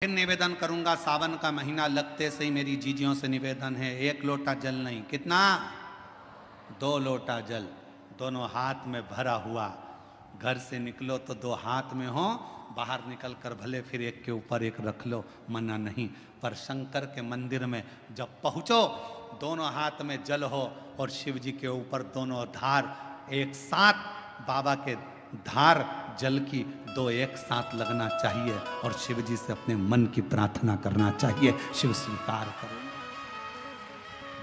फिर निवेदन करूंगा, सावन का महीना लगते से ही मेरी जीजियों से निवेदन है, 1 लोटा जल नहीं, कितना, 2 लोटा जल, दोनों हाथ में भरा हुआ। घर से निकलो तो 2 हाथ में हो, बाहर निकल कर भले फिर एक के ऊपर एक रख लो, मना नहीं। पर शंकर के मंदिर में जब पहुंचो, दोनों हाथ में जल हो और शिव जी के ऊपर दोनों धार एक साथ, बाबा के धार जल की 2 एक साथ लगना चाहिए और शिव जी से अपने मन की प्रार्थना करना चाहिए, शिव स्वीकार करें।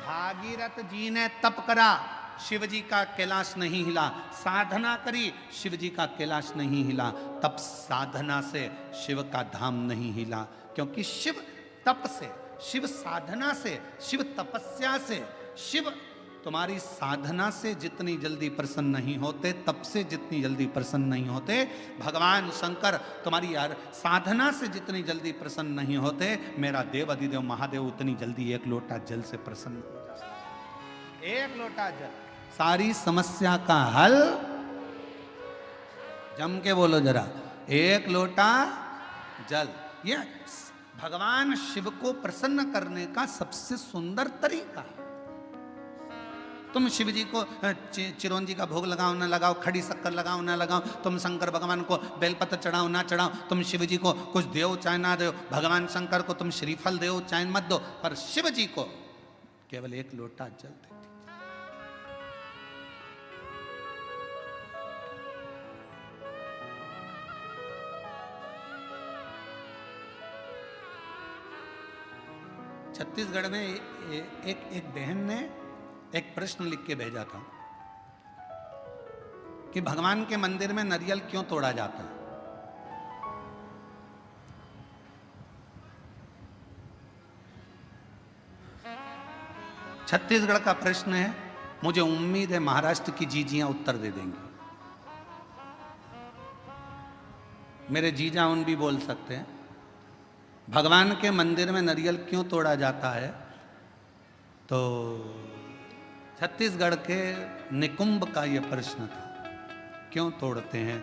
भागीरथ जी ने तप करा, शिव जी का कैलाश नहीं हिला। साधना करी, शिव जी का कैलाश नहीं हिला। तप साधना से शिव का धाम नहीं हिला, क्योंकि शिव तप से, शिव साधना से, शिव तपस्या से, शिव तुम्हारी साधना से जितनी जल्दी प्रसन्न नहीं होते, तप से जितनी जल्दी प्रसन्न नहीं होते, भगवान शंकर तुम्हारी यार साधना से जितनी जल्दी प्रसन्न नहीं होते, मेरा देव अधिदेव महादेव उतनी जल्दी 1 लोटा जल से प्रसन्न हो जाता। 1 लोटा जल, सारी समस्या का हल। जम के बोलो जरा, 1 लोटा जल। ये भगवान शिव को प्रसन्न करने का सबसे सुंदर तरीका है। तुम शिव जी को चिरौंजी का भोग लगाओ ना लगाओ, खड़ी शक्कर लगाओ ना लगाओ, तुम शंकर भगवान को बेलपत्र चढ़ाओ ना चढ़ाओ, तुम शिव जी को कुछ दो चाहे ना दो, भगवान शंकर को तुम श्रीफल दो चाहे मत दो, पर शिव जी को केवल 1 लोटा जल दे। छत्तीसगढ़ में एक बहन ने एक प्रश्न लिख के भेजा था कि भगवान के मंदिर में नारियल क्यों तोड़ा जाता है। छत्तीसगढ़ का प्रश्न है, मुझे उम्मीद है महाराष्ट्र की जीजियां उत्तर दे देंगी। मेरे जीजा उन भी बोल सकते हैं, भगवान के मंदिर में नारियल क्यों तोड़ा जाता है। तो छत्तीसगढ़ के निकुंभ का यह प्रश्न था, क्यों तोड़ते हैं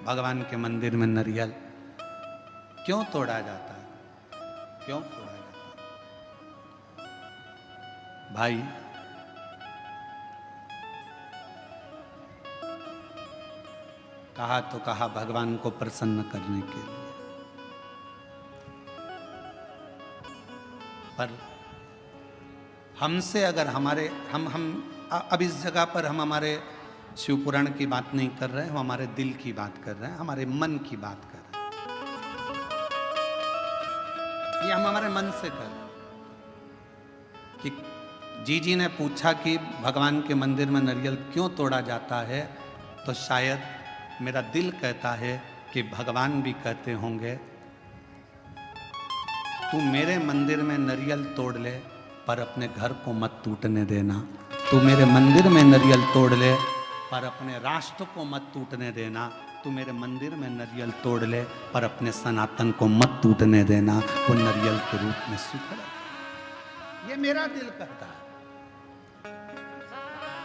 भगवान के मंदिर में नारियल, क्यों तोड़ा जाता है, क्यों तोड़ा जाता है। भाई कहा तो कहा भगवान को प्रसन्न करने के लिए, पर हमसे अगर हमारे हम अब इस जगह पर हम हमारे शिव पुराण की बात नहीं कर रहे हैं, हम हमारे दिल की बात कर रहे हैं, हमारे मन की बात कर रहे हैं। ये हम हमारे मन से कर रहे हैं कि जीजी ने पूछा कि भगवान के मंदिर में नारियल क्यों तोड़ा जाता है, तो शायद मेरा दिल कहता है कि भगवान भी कहते होंगे, तू मेरे मंदिर में नारियल तोड़ ले पर अपने घर को मत टूटने देना, तू मेरे मंदिर में नारियल तोड़ ले पर अपने राष्ट्र को मत टूटने देना, तू मेरे मंदिर में नारियल तोड़ ले पर अपने सनातन को मत टूटने देना, वो नारियल के रूप में स्वीकार। ये मेरा दिल कहता है।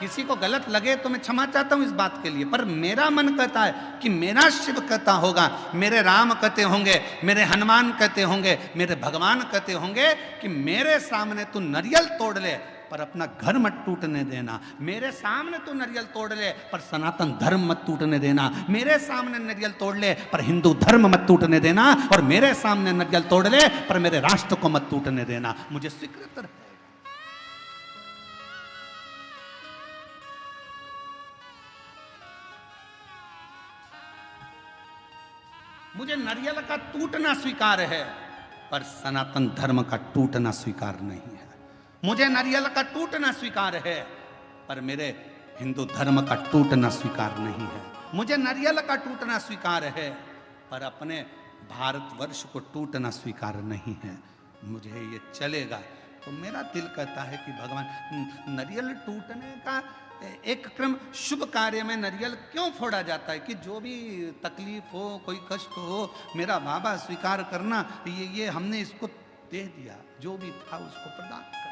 किसी को गलत लगे तो मैं क्षमा चाहता हूं इस बात के लिए, पर मेरा मन कहता है कि मेरा शिव कहता होगा, मेरे राम कहते होंगे, मेरे हनुमान कहते होंगे, मेरे भगवान कहते होंगे कि मेरे सामने तू नारियल तोड़ ले पर अपना घर मत टूटने देना, मेरे सामने तू नारियल तोड़ ले पर सनातन धर्म मत टूटने देना, मेरे सामने नारियल तोड़ ले पर हिंदू धर्म मत टूटने देना, और मेरे सामने नारियल तोड़ ले पर मेरे राष्ट्र को मत टूटने देना। मुझे स्वीकृत है। मुझे नारियल का टूटना स्वीकार है पर सनातन धर्म का टूटना स्वीकार नहीं है। मुझे नारियल का टूटना स्वीकार है पर मेरे हिंदू धर्म का टूटना स्वीकार नहीं है। मुझे नारियल का टूटना स्वीकार है पर अपने भारतवर्ष को टूटना स्वीकार नहीं है। मुझे ये चलेगा। तो मेरा दिल कहता है कि भगवान, नारियल टूटने का एक क्रम, शुभ कार्य में नारियल क्यों फोड़ा जाता है कि जो भी तकलीफ हो, कोई कष्ट हो, मेरा बाबा स्वीकार करना, ये हमने इसको दे दिया, जो भी था उसको प्रदान कर।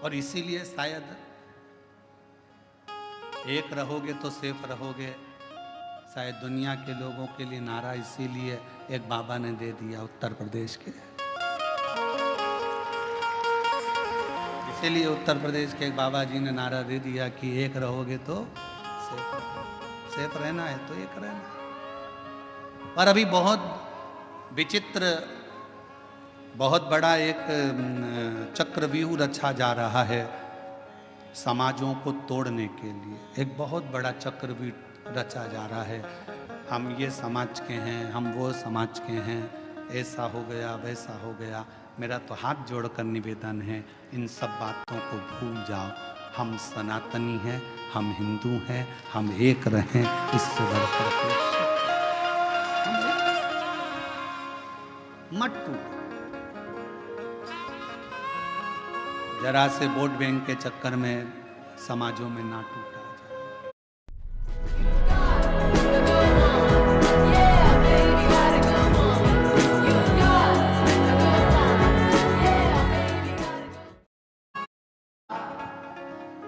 और इसीलिए शायद एक रहोगे तो सेफ रहोगे, शायद दुनिया के लोगों के लिए नारा इसीलिए एक बाबा ने दे दिया उत्तर प्रदेश के, इसीलिए उत्तर प्रदेश के एक बाबा जी ने नारा दे दिया कि एक रहोगे तो सेफ रहना है तो एक रहना। पर अभी बहुत विचित्र, बहुत बड़ा एक चक्रव्यूह रचा जा रहा है समाजों को तोड़ने के लिए। एक बहुत बड़ा चक्रव्यूह रचा जा रहा है, हम ये समाज के हैं, हम वो समाज के हैं, ऐसा हो गया वैसा हो गया। मेरा तो हाथ जोड़कर निवेदन है, इन सब बातों को भूल जाओ। हम सनातनी हैं, हम हिंदू हैं, हम एक रहें, इससे बढ़कर मत टूटो। जरा से वोट बैंक के चक्कर में समाजों में ना टूटा जाए।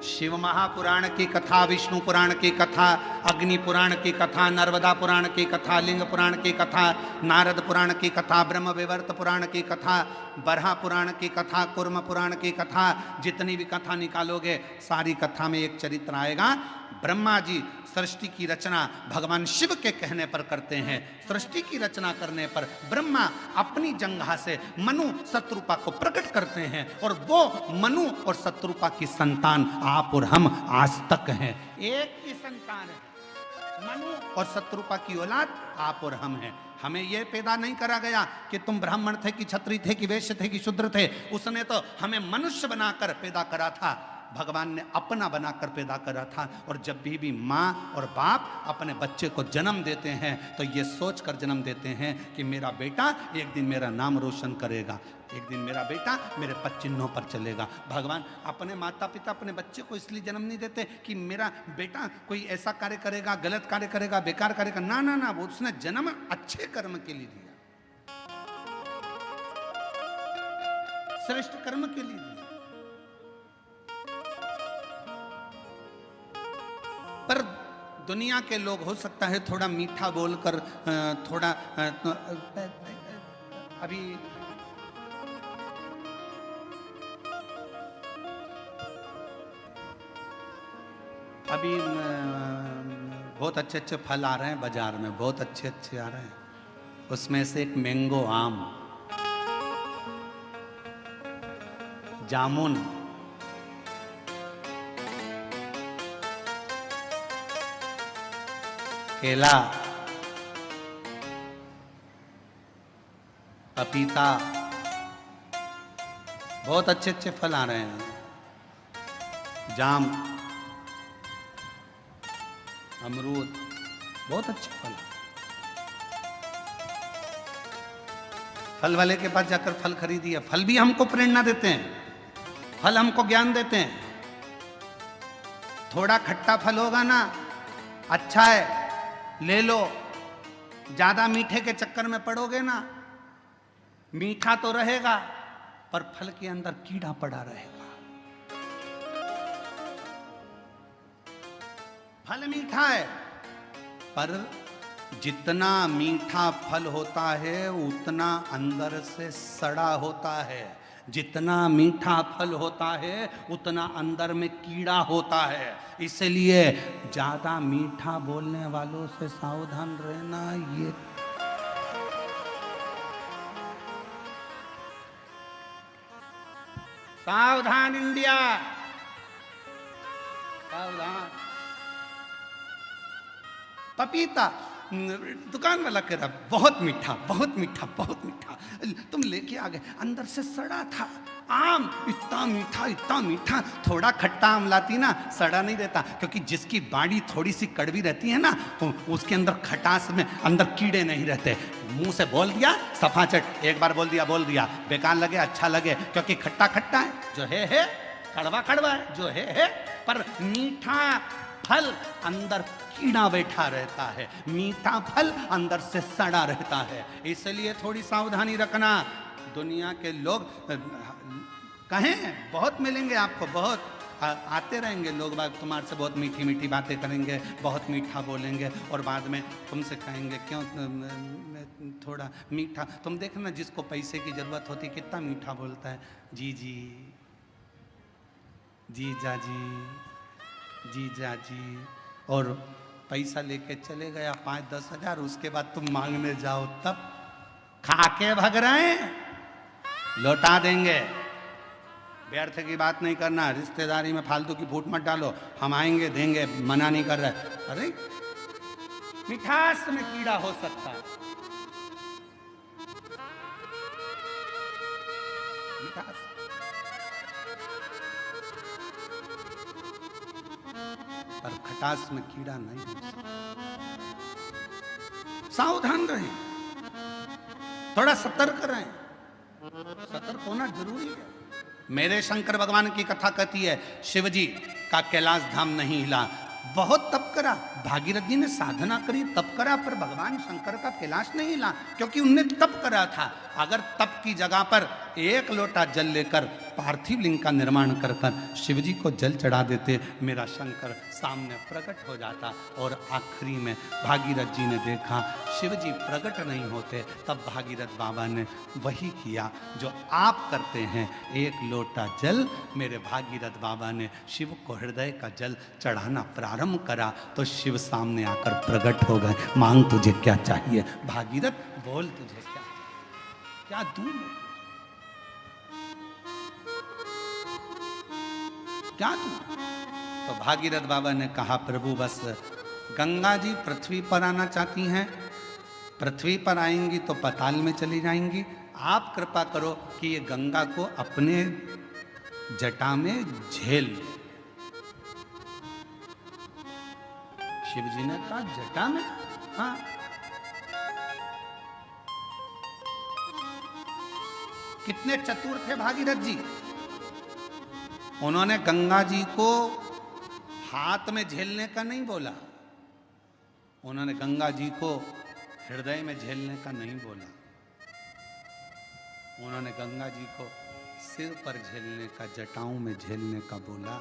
शिव महापुराण की कथा, विष्णु पुराण की कथा, अग्नि पुराण की कथा, नर्मदा पुराण की कथा, लिंग पुराण की कथा, नारद पुराण की कथा, ब्रह्म विवर्त पुराण की कथा, बरहा पुराण की कथा, कुर्म पुराण की कथा, जितनी भी कथा निकालोगे सारी कथा में एक चरित्र आएगा। ब्रह्मा जी सृष्टि की रचना भगवान शिव के कहने पर करते हैं। सृष्टि की रचना करने पर ब्रह्मा अपनी जंघा से मनु शत्रुपा को प्रकट करते हैं और वो मनु और शत्रुपा की संतान आप और हम आज तक हैं। एक ही संतान है, मनु और शत्रुपा की औलाद आप और हम हैं। हमें यह पैदा नहीं करा गया कि तुम ब्राह्मण थे कि क्षत्रिय थे कि वैश्य थे कि शूद्र थे। उसने तो हमें मनुष्य बनाकर पैदा करा था, भगवान ने अपना बनाकर पैदा करा था। और जब भी माँ और बाप अपने बच्चे को जन्म देते हैं तो ये सोच कर जन्म देते हैं कि मेरा बेटा एक दिन मेरा नाम रोशन करेगा, एक दिन मेरा बेटा मेरे पद चिन्हों पर चलेगा। भगवान अपने माता पिता अपने बच्चे को इसलिए जन्म नहीं देते कि मेरा बेटा कोई ऐसा कार्य करेगा, गलत कार्य करेगा, बेकार करेगा। ना ना ना, वो उसने जन्म अच्छे कर्म के लिए दिया, श्रेष्ठ कर्म के लिए दिया। पर दुनिया के लोग हो सकता है थोड़ा मीठा बोलकर थोड़ा अभी बहुत अच्छे अच्छे फल आ रहे हैं बाजार में, बहुत अच्छे अच्छे आ रहे हैं। उसमें से एक मैंगो आम, जामुन, केला, पपीता, बहुत अच्छे अच्छे फल आ रहे हैं। जाम, अमरूद, बहुत अच्छे फल। फल वाले के पास जाकर फल खरीदिए। फल भी हमको प्रेरणा देते हैं, फल हमको ज्ञान देते हैं। थोड़ा खट्टा फल होगा ना, अच्छा है ले लो। ज्यादा मीठे के चक्कर में पड़ोगे ना, मीठा तो रहेगा पर फल के अंदर कीड़ा पड़ा रहेगा। फल मीठा है पर जितना मीठा फल होता है उतना अंदर से सड़ा होता है। जितना मीठा फल होता है उतना अंदर में कीड़ा होता है। इसलिए ज्यादा मीठा बोलने वालों से सावधान रहना। ये सावधान इंडिया, सावधान। पपीता दुकान वाला कह रहा बहुत मीठा, बहुत मीठा, बहुत मीठा। तुम लेके आ गए, अंदर से सड़ा था। आम इतना मीठा, इतना मीठा। थोड़ा खट्टा आम लाती ना, सड़ा नहीं रहता, क्योंकि जिसकी बाड़ी थोड़ी सी कड़वी रहती है ना, तो उसके अंदर खटास में अंदर कीड़े नहीं रहते। मुंह से बोल दिया सफाचट, एक बार बोल दिया, बेकार लगे अच्छा लगे, क्योंकि खट्टा खट्टा है, जो है कड़वा कड़वा है, जो है। पर मीठा फल अंदर कीड़ा बैठा रहता है, मीठा फल अंदर से सड़ा रहता है। इसलिए थोड़ी सावधानी रखना। दुनिया के लोग कहें बहुत मिलेंगे आपको, बहुत आते रहेंगे लोग बाग, तुम्हारे से बहुत मीठी मीठी बातें करेंगे, बहुत मीठा बोलेंगे, और बाद में तुमसे कहेंगे क्यों थोड़ा मीठा। तुम देखना जिसको पैसे की ज़रूरत होती कितना मीठा बोलता है, जी जी, जीजा जी, जीजा जी, और पैसा लेके चले गया 5-10 हज़ार, उसके बाद तुम मांगने जाओ तब खा के भग रहे हैं, लौटा देंगे। व्यर्थ की बात नहीं करना, रिश्तेदारी में फालतू की फूट मत डालो, हम आएंगे देंगे, मना नहीं कर रहे। अरे मिठास में कीड़ा हो सकता है, मिठास, पर खटास में कीड़ा नहीं हो सकता। सावधान रहें, थोड़ा सतर्क रहें, सतर्क होना जरूरी है। मेरे शंकर भगवान की कथा कहती है शिव जी का कैलाश धाम नहीं हिला, बहुत तप करा, भागीरथ जी ने साधना करी, तप करा, पर भगवान शंकर का कैलाश नहीं हिला, क्योंकि उनने तप करा था। अगर तप की जगह पर एक लोटा जल लेकर पार्थिव लिंग का निर्माण कर कर शिव जी को जल चढ़ा देते, मेरा शंकर सामने प्रकट हो जाता। और आखिरी में भागीरथ जी ने देखा शिव जी प्रकट नहीं होते, तब भागीरथ बाबा ने वही किया जो आप करते हैं, एक लोटा जल मेरे भागीरथ बाबा ने शिव को हृदय का जल चढ़ाना प्रारंभ करा, तो शिव सामने आकर प्रकट हो गए। मांग तुझे क्या चाहिए भागीरथ, बोल तुझे क्या दूं, क्या दूं। तो भागीरथ बाबा ने कहा प्रभु बस गंगा जी पृथ्वी पर आना चाहती हैं, पृथ्वी पर आएंगी तो पाताल में चली जाएंगी, आप कृपा करो कि ये गंगा को अपने जटा में झेल ले। शिव जी ने कहा जटा में, हाँ। कितने चतुर थे भागीरथ जी, उन्होंने गंगा जी को हाथ में झेलने का नहीं बोला, उन्होंने गंगा जी को हृदय में झेलने का नहीं बोला, उन्होंने गंगा जी को सिर पर झेलने का, जटाओं में झेलने का बोला।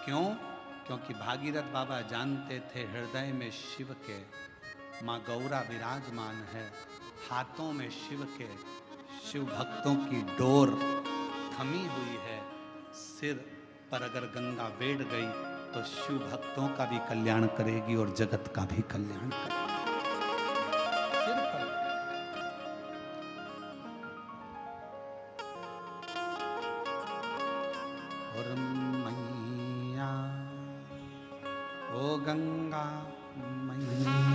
क्यों? क्योंकि भागीरथ बाबा जानते थे हृदय में शिव के माँ गौरा विराजमान है, हाथों में शिव के, शिव भक्तों की डोर थमी हुई है, सिर पर अगर गंगा बैठ गई तो शिव भक्तों का भी कल्याण करेगी और जगत का भी कल्याण करेगी। सिर पर और मैया ओ गंगा मैया,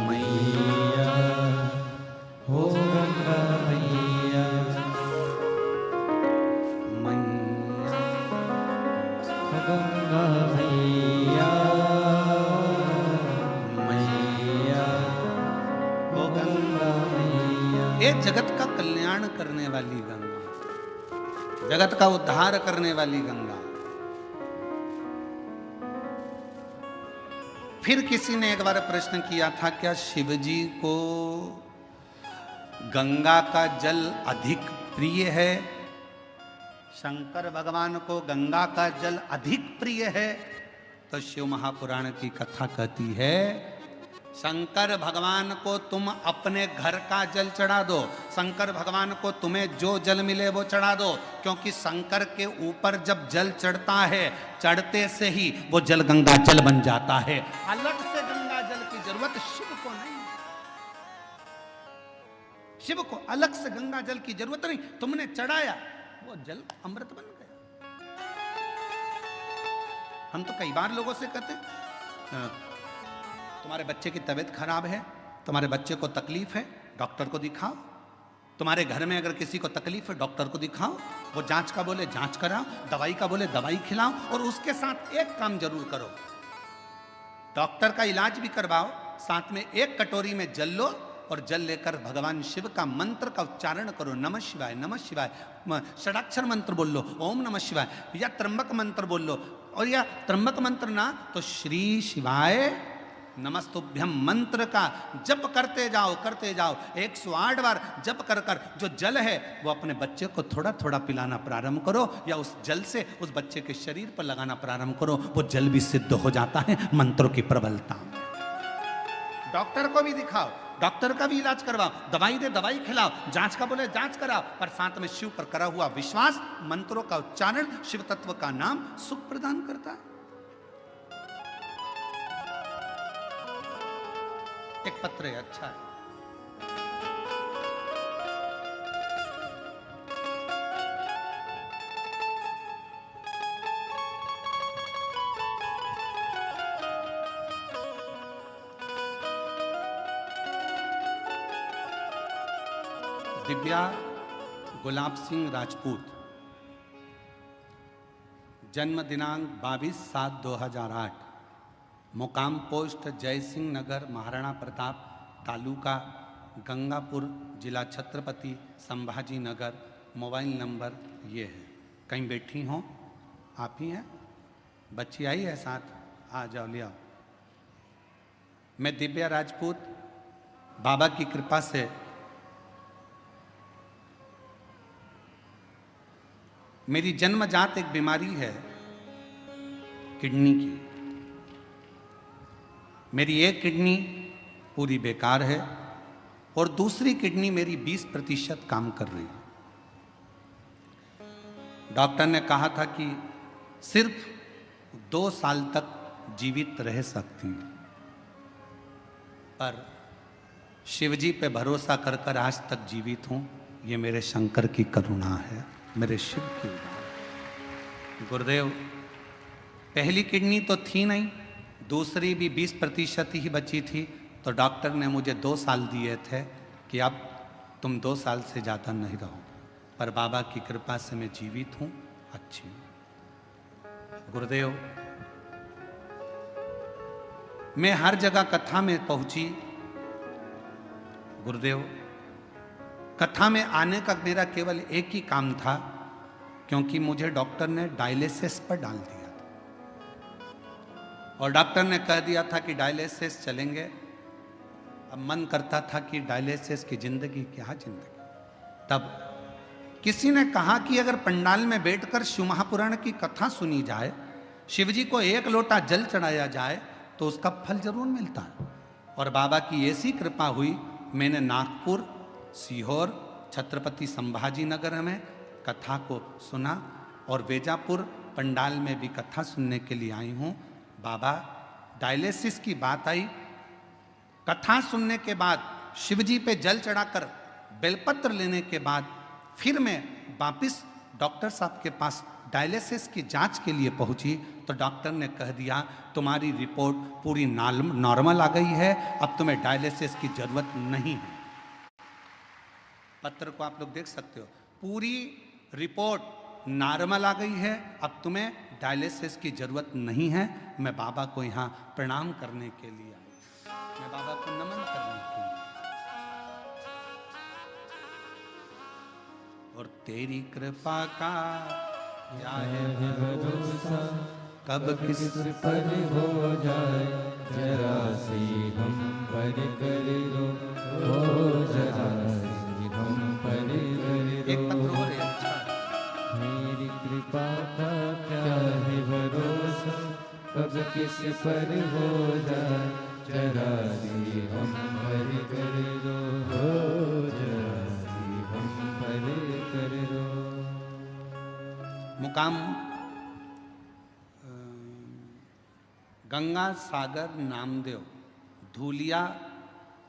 मैया ओ गंगा मैया, गंगा मैया, मैया ओ गंगा मैया। ये जगत का कल्याण करने वाली गंगा, जगत का उद्धार करने वाली गंगा। फिर किसी ने एक बार प्रश्न किया था क्या शिव जी को गंगा का जल अधिक प्रिय है? शंकर भगवान को गंगा का जल अधिक प्रिय है? तो शिव महापुराण की कथा कहती है शंकर भगवान को तुम अपने घर का जल चढ़ा दो, शंकर भगवान को तुम्हें जो जल मिले वो चढ़ा दो, क्योंकि शंकर के ऊपर जब जल चढ़ता है चढ़ते से ही वो जल गंगा जल बन जाता है। अलग से गंगा जल की जरूरत शिव को नहीं, शिव को अलग से गंगा जल की जरूरत नहीं, तुमने चढ़ाया वो जल अमृत बन गया। हम तो कई बार लोगों से कहते तुम्हारे बच्चे की तबीयत खराब है, तुम्हारे बच्चे को तकलीफ है, डॉक्टर को दिखाओ। तुम्हारे घर में अगर किसी को तकलीफ है डॉक्टर को दिखाओ, वो जांच का बोले जांच कराओ, दवाई का बोले दवाई खिलाओ, और उसके साथ एक काम जरूर करो, डॉक्टर का इलाज भी करवाओ, साथ में एक कटोरी में जल लो और जल लेकर भगवान शिव का मंत्र का उच्चारण करो, नमः शिवाय, नमः शिवाय, षडाक्षर मंत्र बोल लो, ओम नमः शिवाय, या त्र्यंबक मंत्र बोल लो, और या त्र्यंबक मंत्र ना तो श्री शिवाय नमस्तुभ्यम मंत्र का जप करते जाओ 108 बार जप कर कर जो जल है वो अपने बच्चे को थोड़ा थोड़ा पिलाना प्रारंभ करो, या उस जल से उस बच्चे के शरीर पर लगाना प्रारंभ करो। वो जल भी सिद्ध हो जाता है मंत्रों की प्रबलता में। डॉक्टर को भी दिखाओ, डॉक्टर का भी इलाज करवाओ, दवाई दे दवाई खिलाओ, जांच का बोले जांच कराओ, पर साथ में शिव पर करा हुआ विश्वास, मंत्रों का उच्चारण, शिव तत्व का नाम सुख प्रदान करता है। एक पत्र है, अच्छा है। दिव्या गुलाब सिंह राजपूत, जन्म दिनांक 22/7/2008, मुकाम पोस्ट जय सिंह नगर, महाराणा प्रताप, तालुका गंगापुर, जिला छत्रपति संभाजी नगर। मोबाइल नंबर ये है। कहीं बैठी हो? आप ही हैं? बच्ची आई है साथ? आ जाओ, ले आओ। मैं दिव्या राजपूत, बाबा की कृपा से मेरी जन्मजात एक बीमारी है किडनी की। मेरी एक किडनी पूरी बेकार है और दूसरी किडनी मेरी 20% काम कर रही है। डॉक्टर ने कहा था कि सिर्फ 2 साल तक जीवित रह सकती है, पर शिवजी पे भरोसा कर कर आज तक जीवित हूं। ये मेरे शंकर की करुणा है, मेरे शिव की उदार। गुरुदेव, पहली किडनी तो थी नहीं, दूसरी भी 20% ही बची थी, तो डॉक्टर ने मुझे 2 साल दिए थे कि अब तुम 2 साल से ज़्यादा नहीं रहो, पर बाबा की कृपा से मैं जीवित हूँ, अच्छी हूँ। गुरुदेव, मैं हर जगह कथा में पहुंची। गुरुदेव, कथा में आने का मेरा केवल एक ही काम था, क्योंकि मुझे डॉक्टर ने डायलिसिस पर डाल दिया था और डॉक्टर ने कह दिया था कि डायलिसिस चलेंगे। अब मन करता था कि डायलिसिस की जिंदगी क्या जिंदगी। तब किसी ने कहा कि अगर पंडाल में बैठकर शिव महापुराण की कथा सुनी जाए, शिवजी को 1 लोटा जल चढ़ाया जाए, तो उसका फल जरूर मिलता है। और बाबा की ऐसी कृपा हुई, मैंने नागपुर, सीहोर, छत्रपति संभाजी नगर में कथा को सुना और वेजापुर पंडाल में भी कथा सुनने के लिए आई हूँ। बाबा, डायलिसिस की बात आई, कथा सुनने के बाद, शिवजी पे जल चढ़ाकर बेलपत्र लेने के बाद फिर मैं वापिस डॉक्टर साहब के पास डायलिसिस की जांच के लिए पहुंची, तो डॉक्टर ने कह दिया तुम्हारी रिपोर्ट पूरी नॉर्मल आ गई है, अब तुम्हें डायलिसिस की जरूरत नहीं है। पत्र को आप लोग देख सकते हो, पूरी रिपोर्ट नॉर्मल आ गई है, अब तुम्हें डायलिसिस की जरूरत नहीं है। मैं बाबा को यहाँ प्रणाम करने के लिए आई, मैं बाबा को नमन करने के लिए। और तेरी कृपा का क्या है भरोसा, कब किस पर हो जाए, जरा सी हम पर कर दो, ओ जरा सी हम पर कर दो। एक पत्र और है, अच्छा। मेरी कृपा का क्या है भरोसा, कब किस पर हो जाए, जरा सी हम पर कर दो, ओ जरा सी हम पर कर दो। मुकाम गंगा सागर नामदेव, धूलिया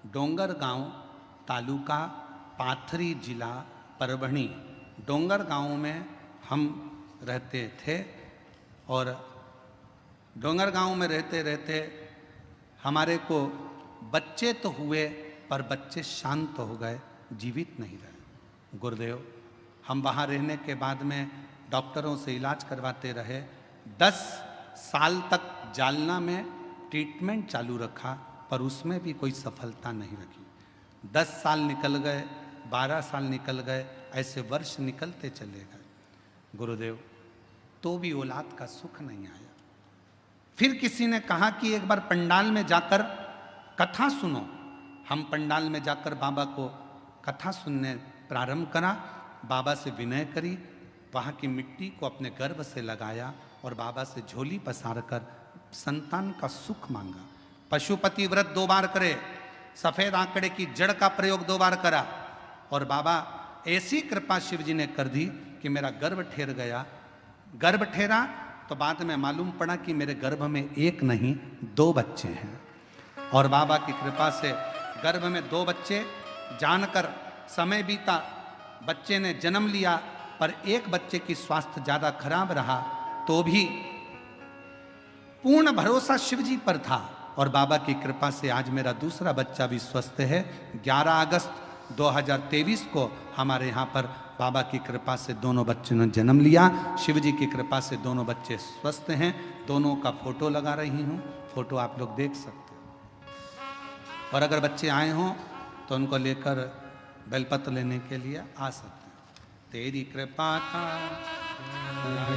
डोंगर गांव, तालुका पाथरी, जिला परभणी। डोंगर गांव में हम रहते थे और डोंगर गांव में रहते रहते हमारे को बच्चे तो हुए, पर बच्चे शांत हो गए, जीवित नहीं रहे। गुरुदेव, हम वहाँ रहने के बाद में डॉक्टरों से इलाज करवाते रहे। 10 साल तक जालना में ट्रीटमेंट चालू रखा, पर उसमें भी कोई सफलता नहीं रखी। 10 साल निकल गए, 12 साल निकल गए, ऐसे वर्ष निकलते चले गए। गुरुदेव, तो भी औलाद का सुख नहीं आया। फिर किसी ने कहा कि एक बार पंडाल में जाकर कथा सुनो। हम पंडाल में जाकर बाबा को कथा सुनने प्रारंभ करा। बाबा से विनय करी, वहाँ की मिट्टी को अपने गर्भ से लगाया और बाबा से झोली पसार कर संतान का सुख मांगा। पशुपति व्रत 2 बार करे, सफेद आंकड़े की जड़ का प्रयोग 2 बार करा और बाबा ऐसी कृपा शिव जी ने कर दी कि मेरा गर्भ ठहर गया। गर्भ ठहरा तो बाद में मालूम पड़ा कि मेरे गर्भ में 1 नहीं 2 बच्चे हैं। और बाबा की कृपा से गर्भ में 2 बच्चे, जानकर समय बीता, बच्चे ने जन्म लिया पर एक बच्चे की स्वास्थ्य ज्यादा खराब रहा तो भी पूर्ण भरोसा शिव जी पर था और बाबा की कृपा से आज मेरा दूसरा बच्चा भी स्वस्थ है। 11 अगस्त 2023 को हमारे यहाँ पर बाबा की कृपा से दोनों बच्चों ने जन्म लिया। शिव जी की कृपा से दोनों बच्चे स्वस्थ हैं। दोनों का फोटो लगा रही हूँ, फोटो आप लोग देख सकते हो। और अगर बच्चे आए हों तो उनको लेकर बेलपत्र लेने के लिए आ सकते हैं। तेरी कृपा का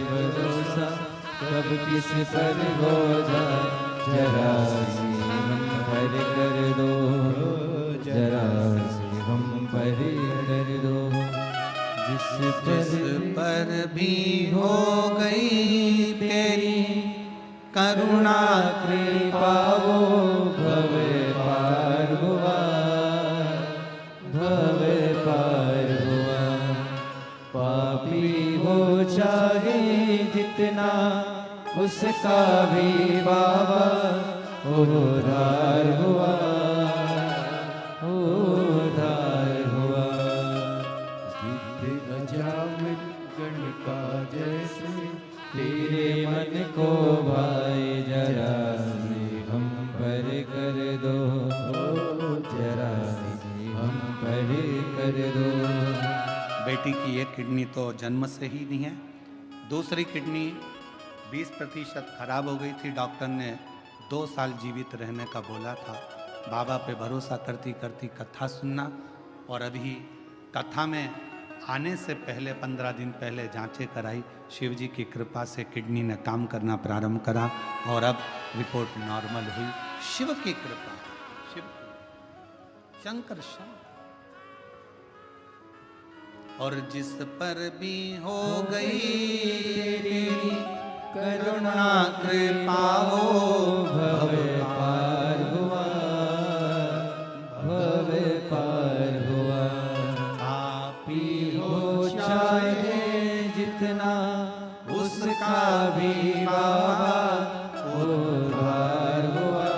भरोसा कब किस पर हो जाए, जरा सी हम पर कर दो, जरा सी हम पर कर दो। जिस पर भी हो गई तेरी करुणा कृपा वो भव पार हुआ, भव पार हुआ। पापी हो चाहे जितना उसका भी बाबा उद्धार हुआ, उद्धार हुआ। गिद्ध अजामिल गणिका जैसे तेरे मन को भाई, जरा सी हम पर कर दो, जरा सी हम पर कर दो। बेटी की एक किडनी तो जन्म से ही नहीं है, दूसरी किडनी 20% खराब हो गई थी। डॉक्टर ने 2 साल जीवित रहने का बोला था। बाबा पे भरोसा करती करती कथा सुनना और अभी कथा में आने से पहले 15 दिन पहले जांचें कराई। शिव जी की कृपा से किडनी ने काम करना प्रारंभ करा और अब रिपोर्ट नॉर्मल हुई। शिव की कृपा, शिव की, शंकर शंकर। और जिस पर भी हो गई तेरी करुणा कृपा हो भव पार हुआ, भव पार हुआ। पापी हो चाहे जितना उसका भी बाबा उद्धार हुआ,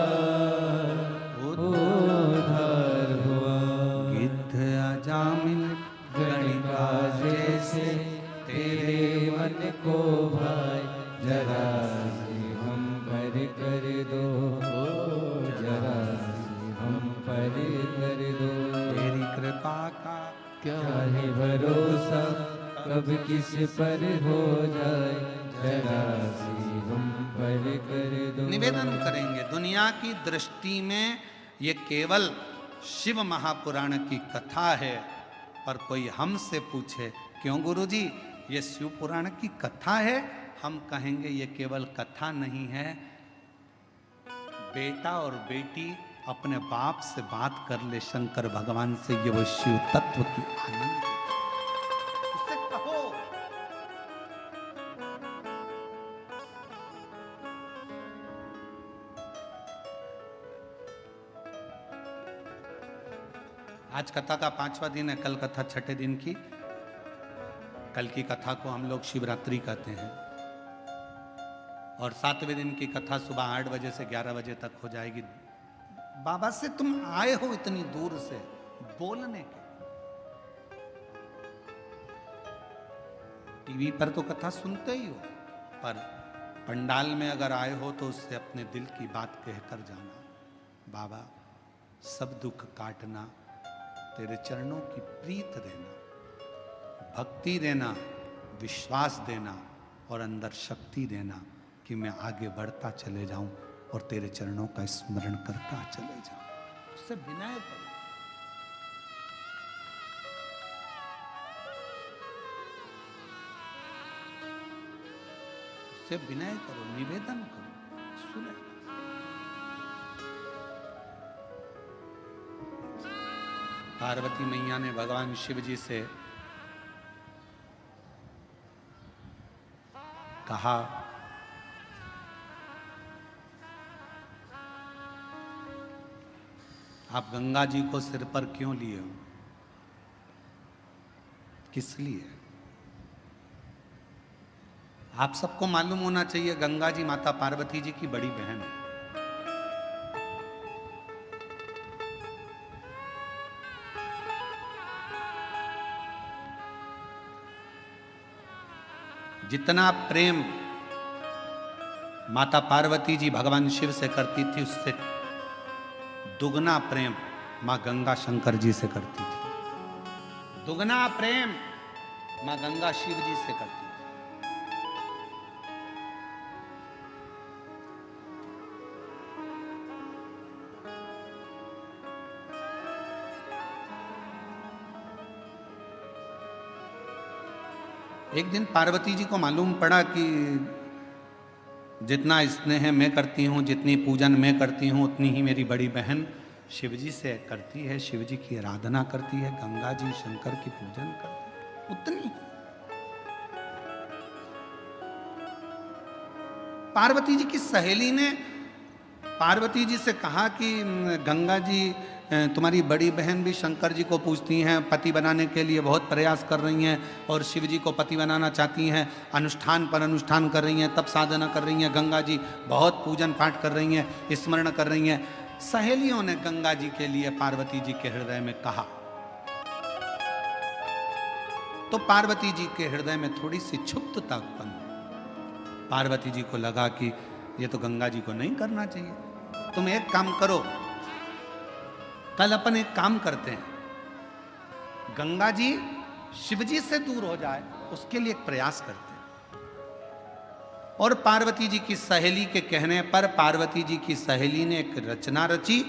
उद्धार हुआ। गिद्ध अजामिल गणिका जैसे तेरे मन को भाई, जरा सी हम पर कर दो, जरा सी हम पर कर दो। तेरी कृपा का क्या है भरोसा कब किस पर हो जाए, जरा सी हम पर कर दो। निवेदन करेंगे। दुनिया की दृष्टि में ये केवल शिव महापुराण की कथा है, पर कोई हमसे पूछे क्यों गुरुजी ये शिव पुराण की कथा है, हम कहेंगे ये केवल कथा नहीं है। बेटा और बेटी अपने बाप से बात कर ले शंकर भगवान से, ये वो शिव तत्व की आनंद है। उससे कहो आज कथा का 5वां दिन है, कल कथा 6ठे दिन की। कल की कथा को हम लोग शिवरात्रि कहते हैं और 7वें दिन की कथा सुबह 8 बजे से 11 बजे तक हो जाएगी। बाबा से तुम आए हो इतनी दूर से बोलने के, टीवी पर तो कथा सुनते ही हो, पर पंडाल में अगर आए हो तो उससे अपने दिल की बात कहकर जाना। बाबा सब दुख काटना, तेरे चरणों की प्रीत देना, भक्ति देना, विश्वास देना और अंदर शक्ति देना कि मैं आगे बढ़ता चले जाऊं और तेरे चरणों का स्मरण करता चले जाऊं। उससे विनय करो। उससे विनय करो, निवेदन करो। सुने। पार्वती मैया ने भगवान शिव जी से कहा, आप गंगा जी को सिर पर क्यों लिए हो? किस लिए? आप सबको मालूम होना चाहिए गंगा जी माता पार्वती जी की बड़ी बहन है। जितना प्रेम माता पार्वती जी भगवान शिव से करती थी, उससे दुगना प्रेम मां गंगा शंकर जी से करती थी। दुगना प्रेम मां गंगा शिव जी से करती थी। एक दिन पार्वती जी को मालूम पड़ा कि जितना स्नेह मैं करती हूँ, जितनी पूजन मैं करती हूँ, उतनी ही मेरी बड़ी बहन शिव जी से करती है, शिव जी की आराधना करती है, गंगा जी शंकर की पूजन करती है, उतनी। पार्वती जी की सहेली ने पार्वती जी से कहा कि गंगा जी तुम्हारी बड़ी बहन भी शंकर जी को पूजती हैं, पति बनाने के लिए बहुत प्रयास कर रही हैं और शिव जी को पति बनाना चाहती हैं, अनुष्ठान पर अनुष्ठान कर रही हैं, तप साधना कर रही हैं, गंगा जी बहुत पूजन पाठ कर रही हैं, स्मरण कर रही हैं। सहेलियों ने गंगा जी के लिए पार्वती जी के हृदय में कहा, तो पार्वती जी के हृदय में थोड़ी सी क्षुब्धता उत्पन्न हुई। पार्वती जी को लगा कि ये तो गंगा जी को नहीं करना चाहिए, तुम एक काम करो, कल अपन एक काम करते हैं, गंगा जी शिव जी से दूर हो जाए उसके लिए एक प्रयास करते हैं। और पार्वती जी की सहेली के कहने पर पार्वती जी की सहेली ने एक रचना रची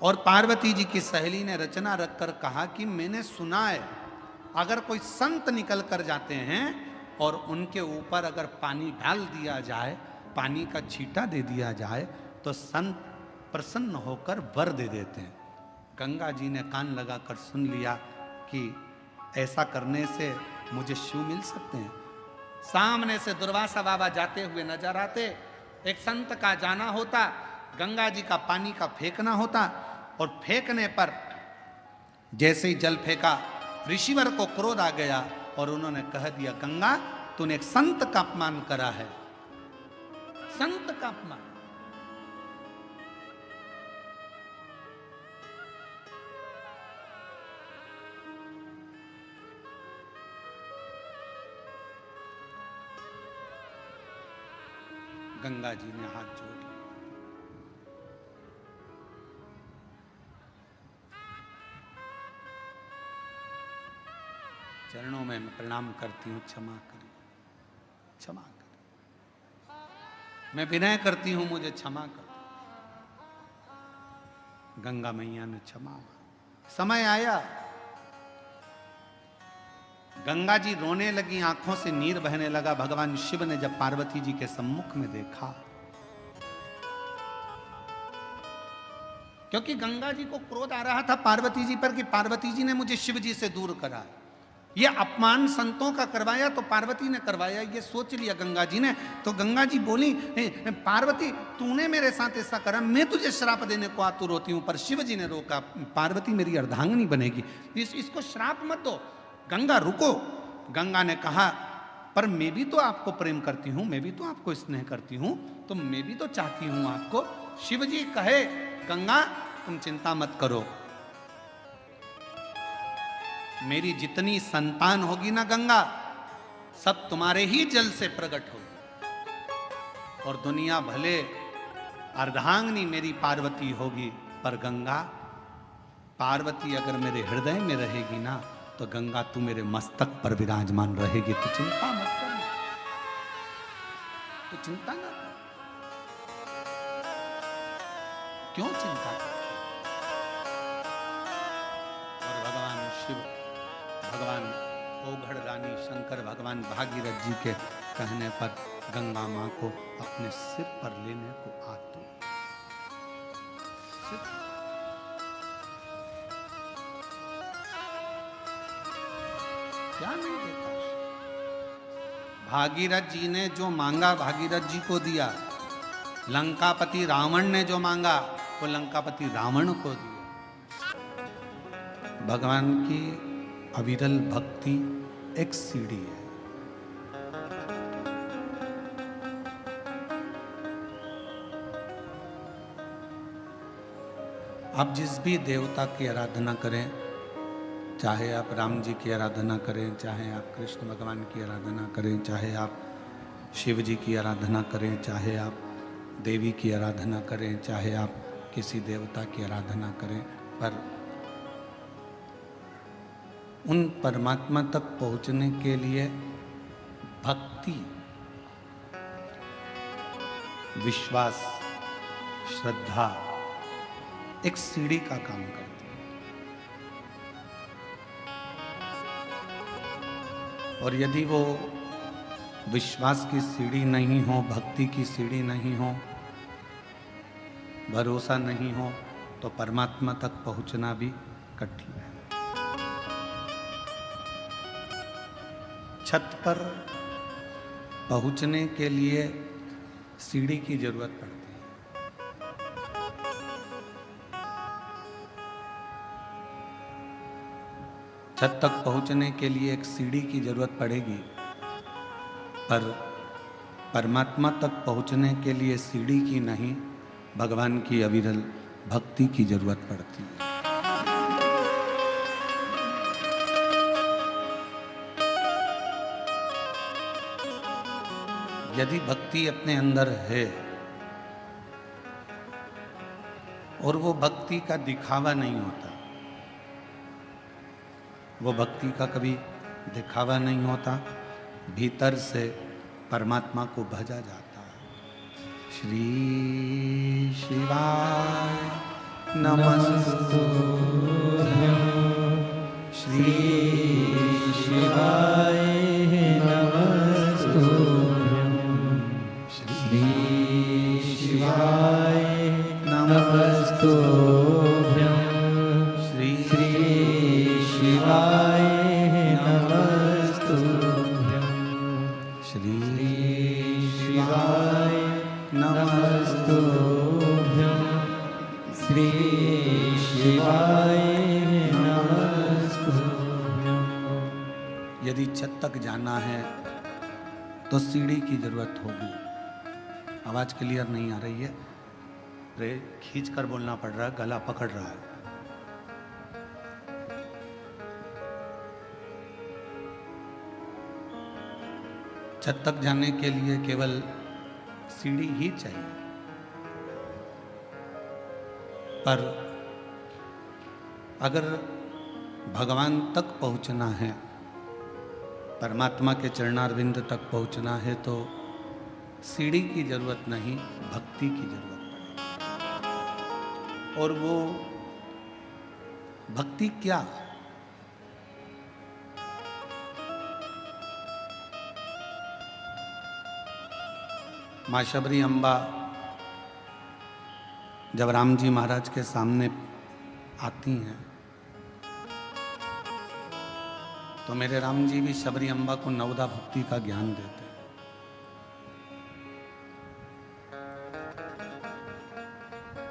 और पार्वती जी की सहेली ने रचना रखकर कहा कि मैंने सुना है अगर कोई संत निकल कर जाते हैं और उनके ऊपर अगर पानी डाल दिया जाए, पानी का छींटा दे दिया जाए, तो संत प्रसन्न होकर वर दे देते हैं। गंगा जी ने कान लगाकर सुन लिया कि ऐसा करने से मुझे शिव मिल सकते हैं। सामने से दुर्वासा बाबा जाते हुए नजर आते, एक संत का जाना होता, गंगा जी का पानी का फेंकना होता और फेंकने पर जैसे ही जल फेंका, ऋषिवर को क्रोध आ गया और उन्होंने कह दिया, गंगा तूने एक संत का अपमान करा है, संत का अपमान। गंगा जी ने हाथ जोड़ लिया, चरणों में मैं प्रणाम करती हूँ, क्षमा करिए, क्षमा करिए, मैं विनय करती हूँ, मुझे क्षमा कर। गंगा मैया ने क्षमा मांगी। समय आया, गंगा जी रोने लगी, आंखों से नीर बहने लगा। भगवान शिव ने जब पार्वती जी के सम्मुख में देखा, क्योंकि गंगा जी को क्रोध आ रहा था पार्वती जी पर कि पार्वती जी ने मुझे शिव जी से दूर करा, ये अपमान संतों का करवाया तो पार्वती ने करवाया, ये सोच लिया गंगा जी ने। तो गंगा जी बोली, पार्वती तूने मेरे साथ ऐसा करा, मैं तुझे श्राप देने को आतुर होती हूं, पर शिव जी ने रोका, पार्वती मेरी अर्धांगिनी बनेगी, इसको श्राप मत दो। गंगा रुको। गंगा ने कहा, पर मैं भी तो आपको प्रेम करती हूं, मैं भी तो आपको स्नेह करती हूं, तो मैं भी तो चाहती हूं आपको। शिव जी कहे, गंगा तुम चिंता मत करो, मेरी जितनी संतान होगी ना गंगा, सब तुम्हारे ही जल से प्रकट होगी, और दुनिया भले अर्धांगिनी मेरी पार्वती होगी, पर गंगा पार्वती अगर मेरे हृदय में रहेगी ना, तो गंगा तू मेरे मस्तक पर विराजमान रहेगी। तू चिंता मत कर, तू चिंता ना कर। क्यों चिंता कर? और भगवान शिव, भगवान ओघड़ रानी शंकर, भगवान भागीरथ जी के कहने पर गंगा मां को अपने सिर पर लेने को आतुर। क्या नहीं देता? भागीरथ जी ने जो मांगा भागीरथ जी को दिया, लंकापति रावण ने जो मांगा वो लंकापति रावण को दिया। भगवान की अविरल भक्ति एक सीढ़ी है। आप जिस भी देवता की आराधना करें, चाहे आप राम जी की आराधना करें, चाहे आप कृष्ण भगवान की आराधना करें, चाहे आप शिव जी की आराधना करें, चाहे आप देवी की आराधना करें, चाहे आप किसी देवता की आराधना करें, पर उन परमात्मा तक पहुंचने के लिए भक्ति, विश्वास, श्रद्धा एक सीढ़ी का काम करती है। और यदि वो विश्वास की सीढ़ी नहीं हो, भक्ति की सीढ़ी नहीं हो, भरोसा नहीं हो, तो परमात्मा तक पहुंचना भी कठिन है। छत पर पहुंचने के लिए सीढ़ी की जरूरत पड़ती है। छत तक पहुंचने के लिए एक सीढ़ी की जरूरत पड़ेगी, पर परमात्मा तक पहुंचने के लिए सीढ़ी की नहीं, भगवान की अविरल भक्ति की जरूरत पड़ती है। यदि भक्ति अपने अंदर है और वो भक्ति का दिखावा नहीं होता, वो भक्ति का कभी दिखावा नहीं होता, भीतर से परमात्मा को भजा जाता है। श्री शिवाय नमस्तुभ्यं, श्री शिवाय नमस्तुभ्यं, श्री शिवाय नमस्तुभ्यं, श्री शिवाय नमस्तुभ्यं, श्री शिवाय नमस्तुभ्यं, श्री शिवाय नमस्तुभ्यं। यदि छत तक जाना है तो सीढ़ी की जरूरत होगी। आवाज क्लियर नहीं आ रही है, खींच कर बोलना पड़ रहा है, गला पकड़ रहा है। छत तक जाने के लिए केवल सीढ़ी ही चाहिए, पर अगर भगवान तक पहुंचना है, परमात्मा के चरणारविंद तक पहुंचना है, तो सीढ़ी की जरूरत नहीं, भक्ति की जरूरत पड़ेगी। और वो भक्ति क्या? माँ शबरी अम्बा जब राम जी महाराज के सामने आती हैं, तो मेरे राम जी भी शबरी अम्बा को नवदा भक्ति का ज्ञान देते हैं।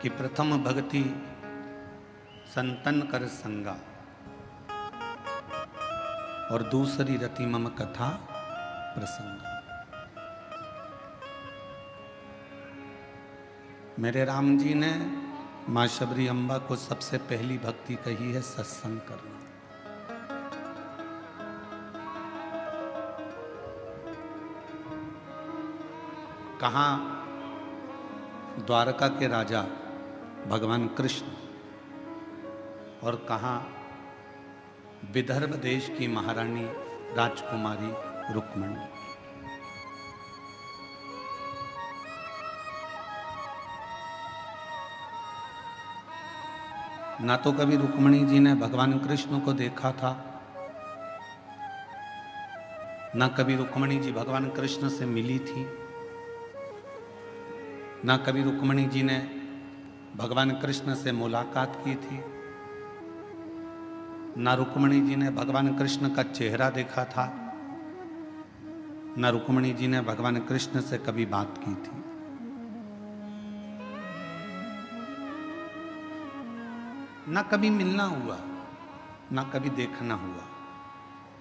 कि प्रथम भक्ति संतन कर संगा, और दूसरी रति मम कथा प्रसंगा। मेरे राम जी ने माँ शबरी अम्बा को सबसे पहली भक्ति कही है सत्संग करना। कहाँ द्वारका के राजा भगवान कृष्ण, और कहाँ विदर्भ देश की महारानी राजकुमारी रुक्मणी। ना तो कभी रुक्मणी जी ने भगवान कृष्ण को देखा था, ना कभी रुक्मणी जी भगवान कृष्ण से मिली थी, ना कभी रुक्मणी जी ने भगवान कृष्ण से मुलाकात की थी, ना रुक्मणी जी ने भगवान कृष्ण का चेहरा देखा था, ना रुक्मणी जी ने भगवान कृष्ण से कभी बात की थी। ना कभी मिलना हुआ, ना कभी देखना हुआ,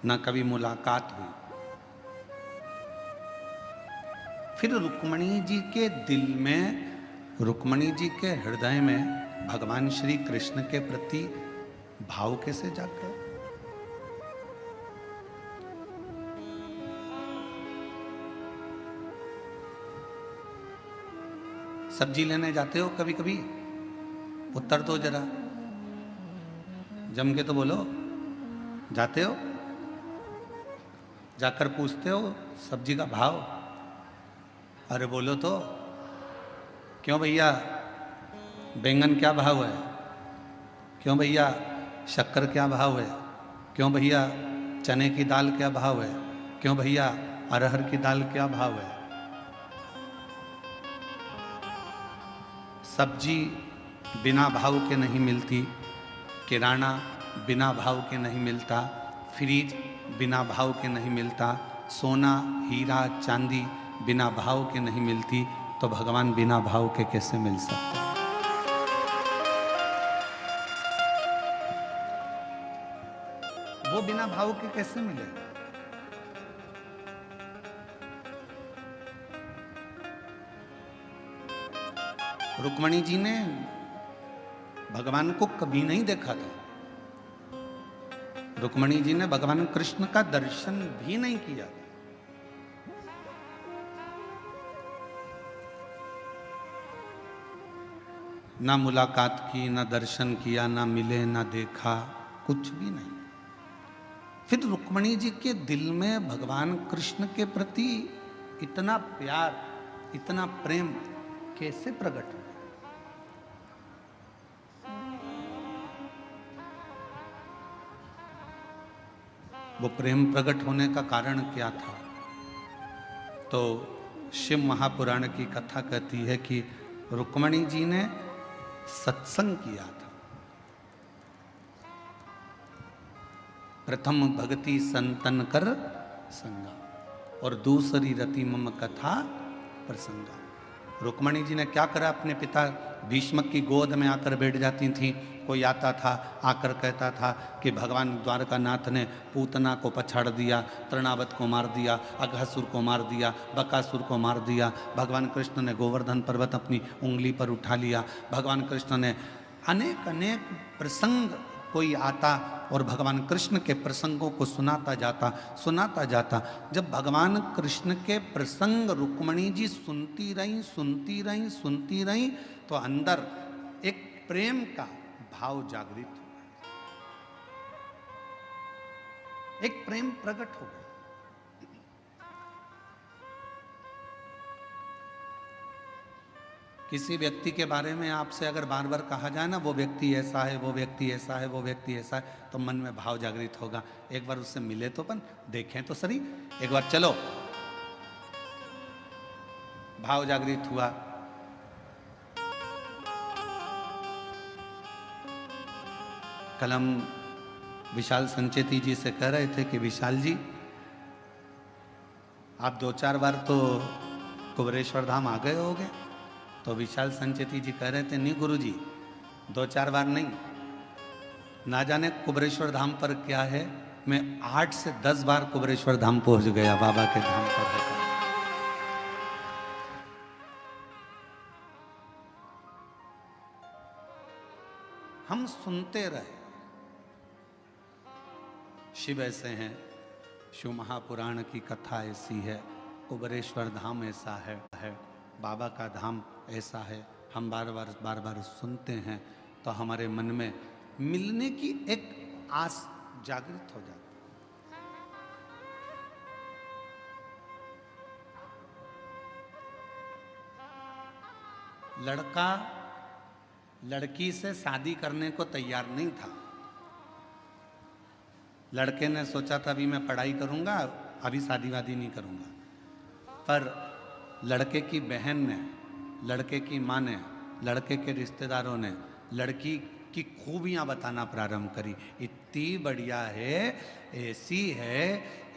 ना कभी मुलाकात हुई। फिर रुक्मणी जी के दिल में, रुक्मणी जी के हृदय में भगवान श्री कृष्ण के प्रति भाव कैसे जाग गए? सब्जी लेने जाते हो कभी कभी? उत्तर दो जरा, जम के तो बोलो। जाते हो? जाकर पूछते हो सब्जी का भाव? अरे बोलो तो। क्यों भैया बैंगन क्या भाव है? क्यों भैया शक्कर क्या भाव है? क्यों भैया चने की दाल क्या भाव है? क्यों भैया अरहर की दाल क्या भाव है? सब्जी बिना भाव के नहीं मिलती, किराना बिना भाव के नहीं मिलता, फ्रिज बिना भाव के नहीं मिलता, सोना हीरा चांदी बिना भाव के नहीं मिलती, तो भगवान बिना भाव के कैसे मिल सकते? वो बिना भाव के कैसे मिले? रुक्मणी जी ने भगवान को कभी नहीं देखा था। रुक्मणी जी ने भगवान कृष्ण का दर्शन भी नहीं किया था। ना मुलाकात की, ना दर्शन किया, ना मिले, ना देखा, कुछ भी नहीं। फिर रुक्मणी जी के दिल में भगवान कृष्ण के प्रति इतना प्यार, इतना प्रेम कैसे प्रकट हुआ? वो प्रेम प्रकट होने का कारण क्या था? तो शिव महापुराण की कथा कहती है कि रुक्मणी जी ने सत्संग किया था। प्रथम भक्ति संतन कर संगा, और दूसरी रति मम कथा प्रसंगा। रुक्मणी जी ने क्या करा? अपने पिता भीष्म की गोद में आकर बैठ जाती थी। कोई आता था, आकर कहता था कि भगवान द्वारकानाथ ने पूतना को पछाड़ दिया, तृणावत को मार दिया, अघासुर को मार दिया, बकासुर को मार दिया। भगवान कृष्ण ने गोवर्धन पर्वत अपनी उंगली पर उठा लिया। भगवान कृष्ण ने अनेक अनेक प्रसंग, कोई आता और भगवान कृष्ण के प्रसंगों को सुनाता जाता। जब भगवान कृष्ण के प्रसंग रुक्मणी जी सुनती रहीं, तो अंदर एक प्रेम का भाव जागृत हुआ, एक प्रेम प्रकट हो गया। किसी व्यक्ति के बारे में आपसे अगर बार बार कहा जाए ना, वो व्यक्ति ऐसा है, वो व्यक्ति ऐसा है, वो व्यक्ति ऐसा है, तो मन में भाव जागृत होगा। एक बार उससे मिले तो अपन देखें तो सही, एक बार चलो। भाव जागृत हुआ। कल हम विशाल संचेती जी से कह रहे थे कि विशाल जी, आप 2-4 बार तो कुबरेश्वर धाम आ गए होगे। तो विशाल संचेती जी कह रहे थे, नहीं गुरु जी, 2-4 बार नहीं, ना जाने कुबरेश्वर धाम पर क्या है, मैं 8 से 10 बार कुबरेश्वर धाम पहुंच गया बाबा के धाम पर होकर। हम सुनते रहे, शिव ऐसे हैं, शिव महापुराण की कथा ऐसी है, कुबरेश्वर धाम ऐसा है, बाबा का धाम ऐसा है। हम बार बार सुनते हैं तो हमारे मन में मिलने की एक आस जागृत हो जाती। लड़का लड़की से शादी करने को तैयार नहीं था। लड़के ने सोचा था अभी मैं पढ़ाई करूंगा, अभी शादी वादी नहीं करूंगा। पर लड़के की बहन ने लड़के की माँ ने, लड़के के रिश्तेदारों ने लड़की की खूबियां बताना प्रारंभ करी। इतनी बढ़िया है, ऐसी है,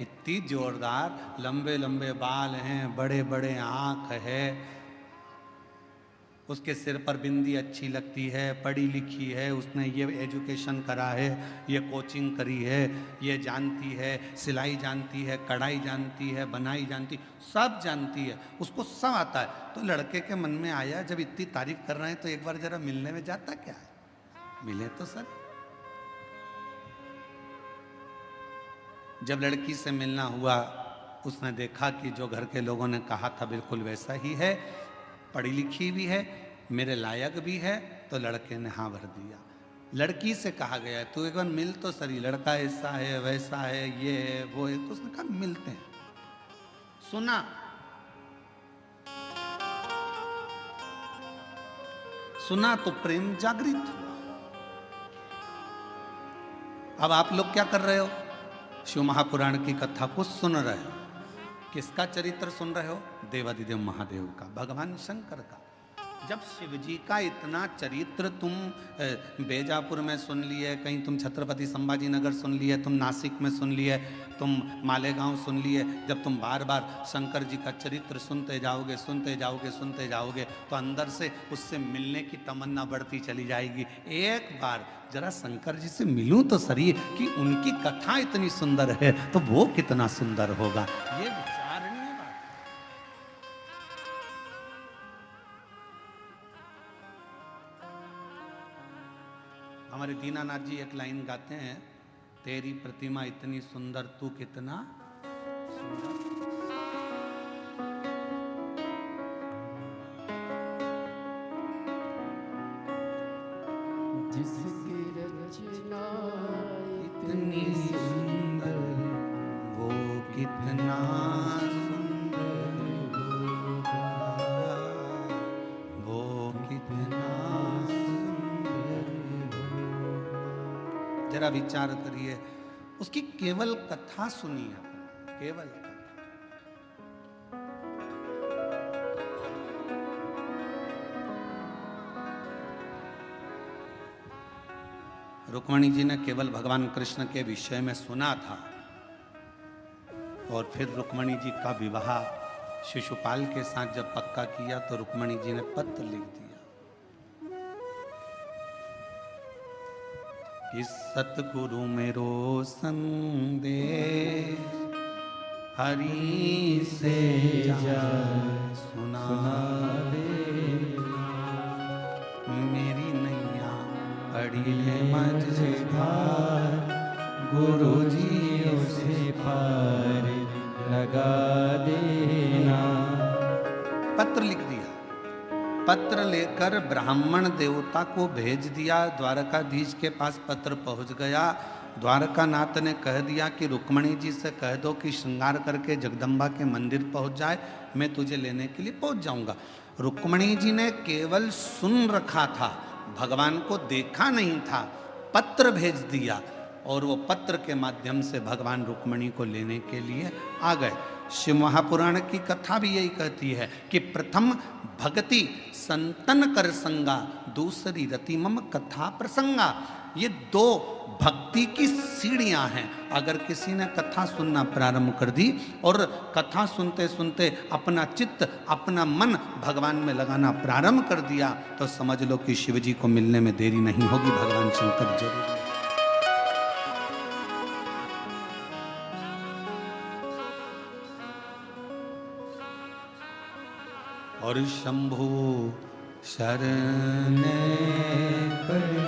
इतनी जोरदार, लंबे लंबे बाल हैं, बड़े बड़े आँख है, उसके सिर पर बिंदी अच्छी लगती है, पढ़ी लिखी है, उसने ये एजुकेशन करा है, ये कोचिंग करी है, ये जानती है, सिलाई जानती है, कढ़ाई जानती है, बनाई जानती, सब जानती है, उसको सब आता है। तो लड़के के मन में आया, जब इतनी तारीफ कर रहे हैं तो एक बार जरा मिलने में जाता क्या है, मिले तो सर। जब लड़की से मिलना हुआ, उसने देखा कि जो घर के लोगों ने कहा था बिल्कुल वैसा ही है, पढ़ी लिखी भी है, मेरे लायक भी है, तो लड़के ने हाँ भर दिया। लड़की से कहा गया तू एक बार मिल तो सही, लड़का ऐसा है वैसा है, ये है वो है, तो उसने कहा मिलते हैं। सुना, सुना तो प्रेम जागृत हुआ। अब आप लोग क्या कर रहे हो, शिव महापुराण की कथा को सुन रहे हो। किसका चरित्र सुन रहे हो, देवादिदेव महादेव का, भगवान शंकर का। जब शिव जी का इतना चरित्र तुम बेजापुर में सुन लिए, कहीं तुम छत्रपति संभाजी नगर सुन लिए, तुम नासिक में सुन लिए, तुम मालेगांव सुन लिए, जब तुम बार बार शंकर जी का चरित्र सुनते जाओगे, सुनते जाओगे, सुनते जाओगे, तो अंदर से उससे मिलने की तमन्ना बढ़ती चली जाएगी। एक बार जरा शंकर जी से मिलूं तो सही, कि उनकी कथा इतनी सुंदर है तो वो कितना सुंदर होगा, ये विचारणीय बात। हमारे दीनानाथ जी एक लाइन गाते हैं, तेरी प्रतिमा इतनी सुंदर, तू कितना सुंदर। जिसकी रचना इतनी सुंदर, वो कितना सुंदर होगा, वो कितना सुंदर होगा। जरा विचार करिए, उसकी केवल कथा सुनिए, केवल कथा। रुक्मणी जी ने केवल भगवान कृष्ण के विषय में सुना था, और फिर रुक्मणी जी का विवाह शिशुपाल के साथ जब पक्का किया तो रुक्मणी जी ने पत्र लिख दिया कि सतगुरु मेरो संदेश हरि से जा सुना दे, मेरी नैया पड़ी है मझधार, गुरु जी उसे पार लगा देना। पत्र लिख दिया, पत्र लेकर ब्राह्मण देवता को भेज दिया। द्वारकाधीश के पास पत्र पहुंच गया। द्वारकानाथ ने कह दिया कि रुक्मणी जी से कह दो कि श्रृंगार करके जगदम्बा के मंदिर पहुंच जाए, मैं तुझे लेने के लिए पहुंच जाऊंगा। रुक्मणी जी ने केवल सुन रखा था, भगवान को देखा नहीं था, पत्र भेज दिया, और वो पत्र के माध्यम से भगवान रुक्मणी को लेने के लिए आ गए। शिव महापुराण की कथा भी यही कहती है कि प्रथम भक्ति संतन कर संगा, दूसरी रति मम कथा प्रसंगा। ये दो भक्ति की सीढ़ियां हैं। अगर किसी ने कथा सुनना प्रारंभ कर दी और कथा सुनते सुनते अपना चित्त, अपना मन भगवान में लगाना प्रारंभ कर दिया, तो समझ लो कि शिव जी को मिलने में देरी नहीं होगी, भगवान शंकर जरूर। और शंभु शरण पड़ी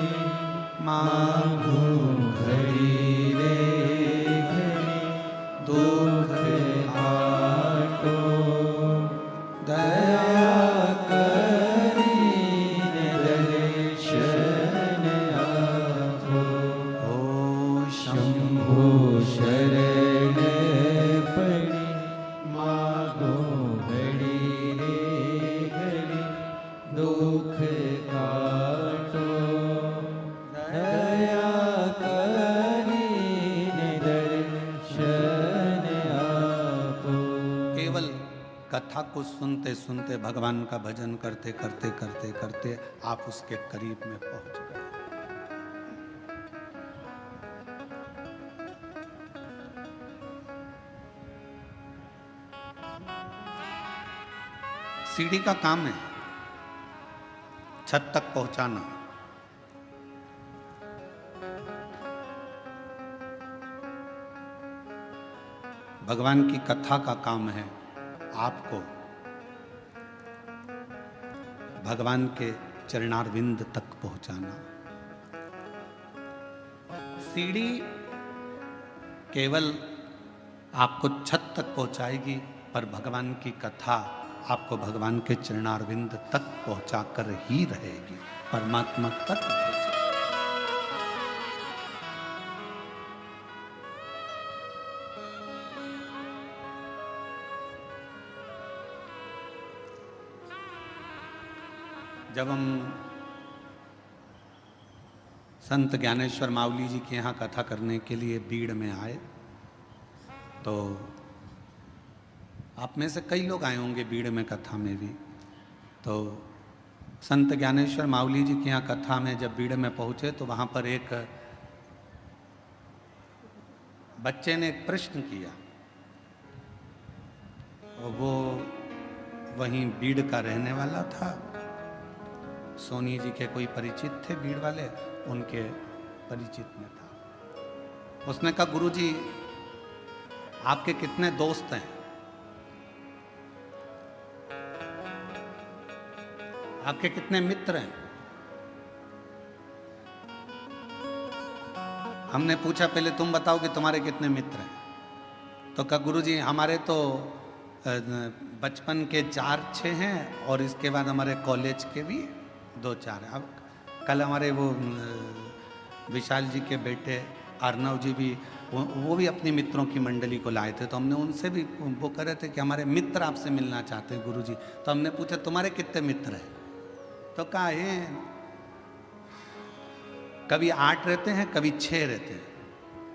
मांगो घड़ी रे घड़ी, दुख आटो दया करी दर्शन आपो। ओ शंभु शरण पड़ी मांगो घड़ी रे घड़ी, दुख काटो दया करी दर्शन सब कुछ सुनते सुनते भगवान का भजन करते करते करते करते आप उसके करीब में पहुंच गए। सीढ़ी का काम है छत तक पहुंचाना। भगवान की कथा का काम है आपको भगवान के चरणारविंद तक पहुंचाना। सीढ़ी केवल आपको छत तक पहुंचाएगी, पर भगवान की कथा आपको भगवान के चरणारविंद तक पहुंचाकर ही रहेगी, परमात्मा तक पहुंचाएगी। जब हम संत ज्ञानेश्वर मावली जी के यहाँ कथा करने के लिए बीड़ में आए, तो आप में से कई लोग आए होंगे बीड़ में कथा में भी। तो संत ज्ञानेश्वर मावली जी के यहाँ कथा में जब बीड़ में पहुँचे तो वहाँ पर एक बच्चे ने एक प्रश्न किया, और वो वहीं बीड़ का रहने वाला था। सोनी जी के कोई परिचित थे बीड़ वाले, उनके परिचित में था। उसने कहा, गुरुजी आपके कितने दोस्त हैं? आपके कितने मित्र हैं? हमने पूछा पहले तुम बताओ कि तुम्हारे कितने मित्र हैं। तो कहा, गुरुजी हमारे तो बचपन के 4-6 हैं, और इसके बाद हमारे कॉलेज के भी 2-4 हैं। अब कल हमारे वो विशाल जी के बेटे अर्नव जी भी, वो भी अपनी मित्रों की मंडली को लाए थे। तो हमने उनसे भी, वो कह रहे थे कि हमारे मित्र आपसे मिलना चाहते हैं गुरुजी। तो हमने पूछा तुम्हारे कितने मित्र हैं? तो कहा है कभी 8 रहते हैं, कभी 6 रहते हैं।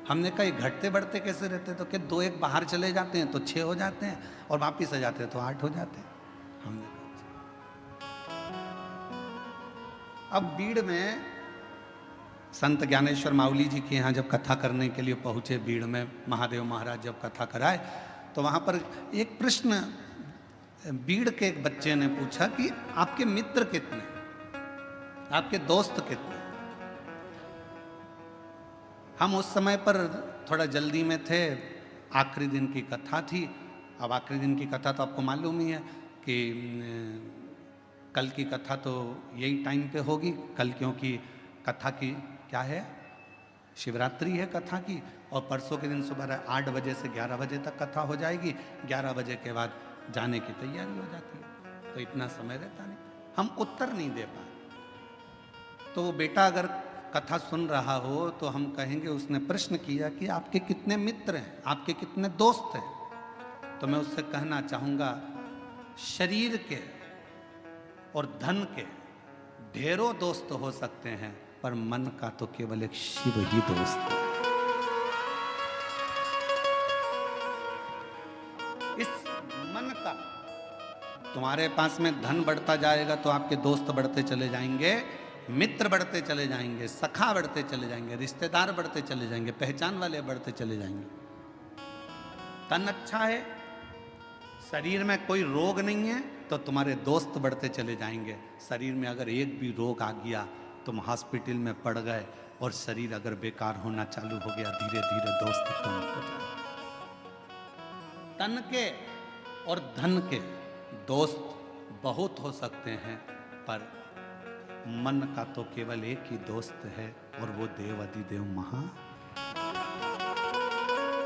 हमने कहा घटते बढ़ते कैसे रहते? तो कि 2-1 बाहर चले जाते हैं तो 6 हो जाते हैं, और वापिस आ जाते हैं तो 8 हो जाते हैं। हमने अब बीड़ में संत ज्ञानेश्वर मावली जी के यहाँ जब कथा करने के लिए पहुँचे, बीड़ में महादेव महाराज जब कथा कराए, तो वहाँ पर एक प्रश्न बीड़ के एक बच्चे ने पूछा कि आपके मित्र कितने, आपके दोस्त कितने? हम उस समय पर थोड़ा जल्दी में थे, आखिरी दिन की कथा थी। अब आखिरी दिन की कथा तो आपको मालूम ही है कि कल की कथा तो यही टाइम पे होगी कल, क्योंकि कथा की क्या है, शिवरात्रि है कथा की, और परसों के दिन सुबह 8 बजे से 11 बजे तक कथा हो जाएगी। 11 बजे के बाद जाने की तैयारी हो जाती है, तो इतना समय रहता नहीं, हम उत्तर नहीं दे पाए। तो वो बेटा अगर कथा सुन रहा हो तो हम कहेंगे उसने प्रश्न किया कि आपके कितने मित्र हैं, आपके कितने दोस्त हैं? तो मैं उससे कहना चाहूँगा, शरीर के और धन के ढेरों दोस्त हो सकते हैं, पर मन का तो केवल एक शिव ही दोस्त है। इस मन का, तुम्हारे पास में धन बढ़ता जाएगा तो आपके दोस्त बढ़ते चले जाएंगे, मित्र बढ़ते चले जाएंगे, सखा बढ़ते चले जाएंगे, रिश्तेदार बढ़ते चले जाएंगे, पहचान वाले बढ़ते चले जाएंगे। तन अच्छा है, शरीर में कोई रोग नहीं है, तो तुम्हारे दोस्त बढ़ते चले जाएंगे। शरीर में अगर एक भी रोग आ गया, तुम हॉस्पिटल में पड़ गए, और शरीर अगर बेकार होना चालू हो गया, धीरे धीरे दोस्त कम हो जाए। तन के और धन के दोस्त बहुत हो सकते हैं, पर मन का तो केवल एक ही दोस्त है, और वो देव अधिदेव महा,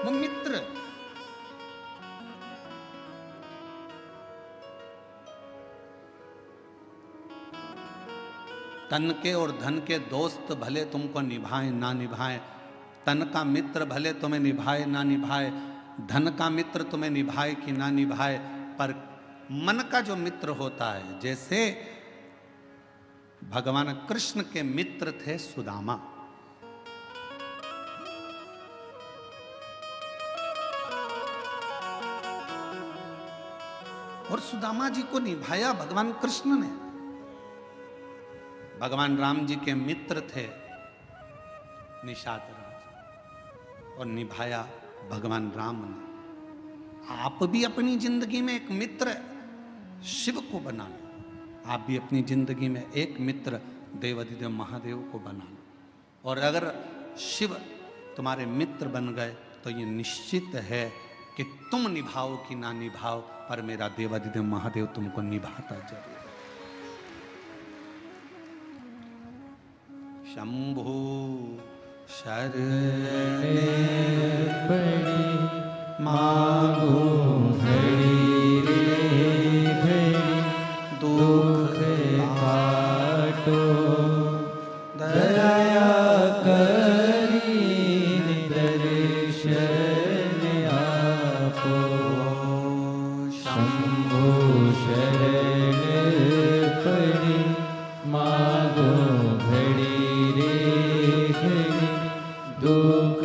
वो मित्र। तन के और धन के दोस्त भले तुमको निभाएं ना निभाएं, तन का मित्र भले तुम्हें निभाए ना निभाए, धन का मित्र तुम्हें निभाए कि ना निभाए, पर मन का जो मित्र होता है, जैसे भगवान कृष्ण के मित्र थे सुदामा। और सुदामा जी को निभाया भगवान कृष्ण ने। भगवान राम जी के मित्र थे निषाद राज, और निभाया भगवान राम ने। आप भी अपनी जिंदगी में एक मित्र शिव को बना लो। आप भी अपनी जिंदगी में एक मित्र देवाधिदेव महादेव को बना लो। और अगर शिव तुम्हारे मित्र बन गए तो ये निश्चित है कि तुम निभाओ कि ना निभाओ, पर मेरा देवाधिदेव महादेव तुमको निभाता जरूर। शंभु शरण पड़ी मांगो घड़ी रे घड़ी, दुख काटो दया करी दर्शन आपो। शंभु शरण पड़ी मांगो घड़ी रे घड़ी, दुख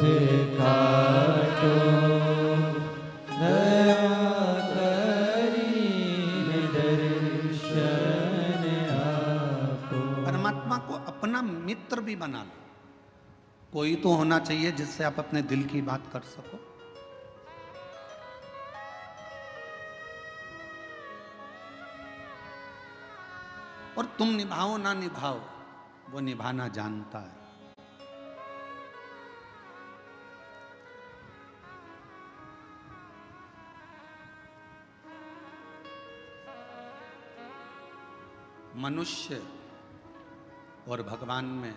काटो दया करी दर्शन आपो। परमात्मा को अपना मित्र भी बना लो। कोई तो होना चाहिए जिससे आप अपने दिल की बात कर सको। और तुम निभाओ ना निभाओ, वो निभाना जानता है। मनुष्य और भगवान में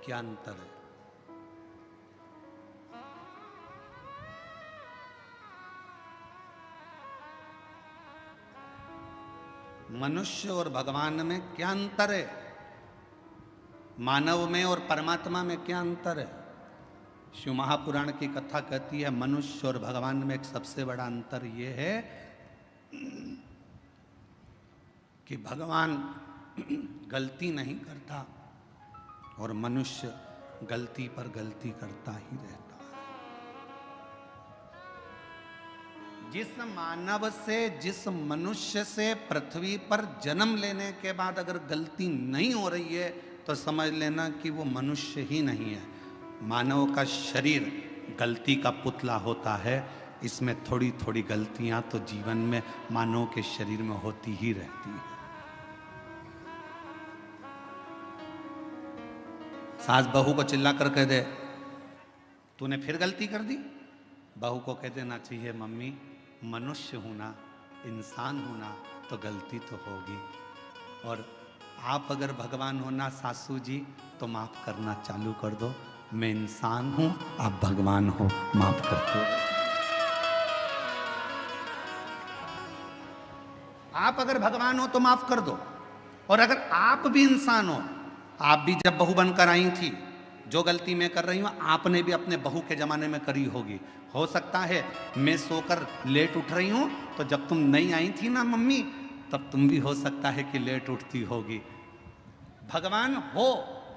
क्या अंतर है? मनुष्य और भगवान में क्या अंतर है? मानव में और परमात्मा में क्या अंतर है? शिव महापुराण की कथा कहती है मनुष्य और भगवान में एक सबसे बड़ा अंतर यह है कि भगवान गलती नहीं करता और मनुष्य गलती पर गलती करता ही रहता है। जिस मानव से, जिस मनुष्य से पृथ्वी पर जन्म लेने के बाद अगर गलती नहीं हो रही है तो समझ लेना कि वो मनुष्य ही नहीं है। मानव का शरीर गलती का पुतला होता है। इसमें थोड़ी थोड़ी गलतियां तो जीवन में मानव के शरीर में होती ही रहती है। सास बहू को चिल्ला कर कह दे तूने फिर गलती कर दी, बहू को कह देना चाहिए मम्मी मनुष्य हूं ना, इंसान हूं ना, तो गलती तो होगी। और आप अगर भगवान हो ना सासू जी तो माफ करना चालू कर दो। मैं इंसान हूं, आप भगवान हो, माफ करते हो। आप अगर भगवान हो तो माफ कर दो। और अगर आप भी इंसान हो, आप भी जब बहू बनकर आई थी, जो गलती मैं कर रही हूं आपने भी अपने बहू के जमाने में करी होगी। हो सकता है मैं सोकर लेट उठ रही हूं तो जब तुम नहीं आई थी ना मम्मी, तब तुम भी हो सकता है कि लेट उठती होगी। भगवान हो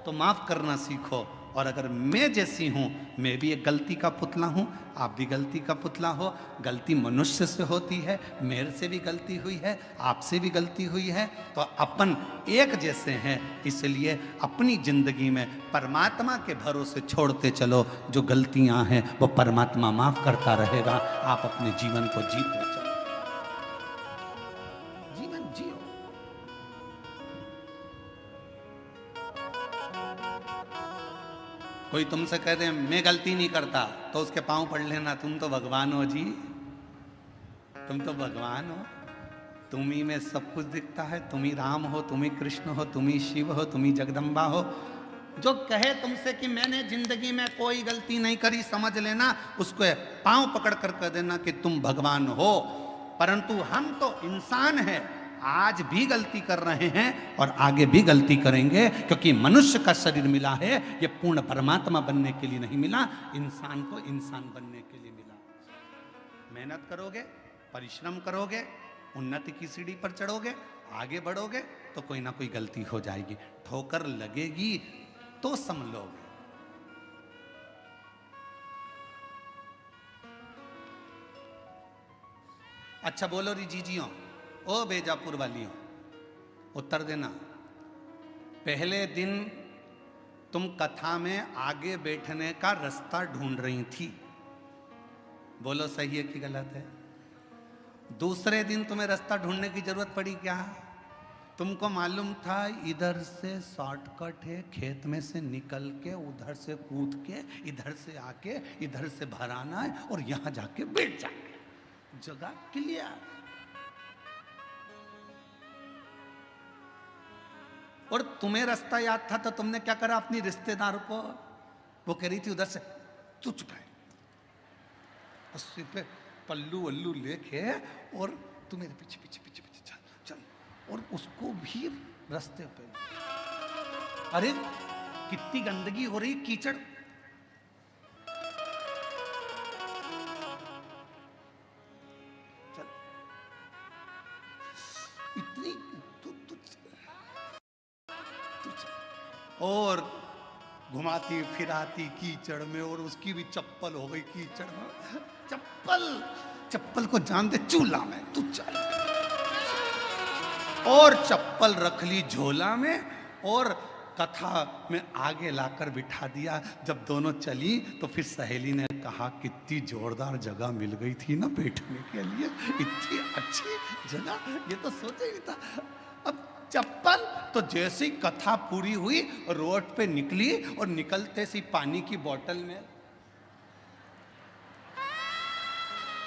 तो माफ करना सीखो। और अगर मैं जैसी हूं, मैं भी एक गलती का पुतला हूं, आप भी गलती का पुतला हो। गलती मनुष्य से होती है, मेरे से भी गलती हुई है, आपसे भी गलती हुई है, तो अपन एक जैसे हैं। इसलिए अपनी जिंदगी में परमात्मा के भरोसे छोड़ते चलो। जो गलतियां हैं वो परमात्मा माफ करता रहेगा। आप अपने जीवन को जीते चलो, जीवन जियो। कोई तुमसे कह दे मैं गलती नहीं करता तो उसके पांव पड़ लेना, तुम तो भगवान हो जी, तुम तो भगवान हो। तुम ही में सब कुछ दिखता है। तुम ही राम हो, तुम ही कृष्ण हो, तुम ही शिव हो, तुम ही जगदम्बा हो। जो कहे तुमसे कि मैंने जिंदगी में कोई गलती नहीं करी, समझ लेना उसको पांव पकड़ कर कह देना कि तुम भगवान हो। परंतु हम तो इंसान हैं, आज भी गलती कर रहे हैं और आगे भी गलती करेंगे, क्योंकि मनुष्य का शरीर मिला है ये पूर्ण परमात्मा बनने के लिए नहीं मिला, इंसान को इंसान बनने के लिए मिला। मेहनत करोगे, परिश्रम करोगे, उन्नति की सीढ़ी पर चढ़ोगे, आगे बढ़ोगे तो कोई ना कोई गलती हो जाएगी, ठोकर लगेगी तो संभलोगे। अच्छा बोलो री जीजियों, ओ बेजापुर वालियों, उत्तर देना। पहले दिन तुम कथा में आगे बैठने का रास्ता ढूंढ रही थी, बोलो सही है कि गलत है? दूसरे दिन तुम्हें रास्ता ढूंढने की जरूरत पड़ी क्या? तुमको मालूम था इधर से शॉर्टकट है, खेत में से निकल के उधर से कूद के इधर से आके इधर से भराना है और यहां जाके बैठ जाए, जगह क्लियर। और तुम्हें रास्ता याद था तो तुमने क्या करा? अपनी रिश्तेदार को, वो कह रही थी उधर से, तू चुप है, अस्सी पे पल्लू वल्लू लेके और तू मेरे पीछे पीछे पीछे पीछे चल चल, और उसको भी रास्ते पे। अरे कितनी गंदगी हो रही, कीचड़। चल इतनी और घुमाती फिराती कीचड़ में, और उसकी भी चप्पल हो गई कीचड़ में। चप्पल को जान दे चूल्हा में, तू चल। और चप्पल रख ली झोला में और कथा में आगे लाकर बिठा दिया। जब दोनों चली तो फिर सहेली ने कहा, कितनी जोरदार जगह मिल गई थी ना बैठने के लिए, इतनी अच्छी जगह, ये तो सोचा ही था। अब चप्पल तो जैसे ही कथा पूरी हुई रोड पे निकली और निकलते सी पानी की बोतल में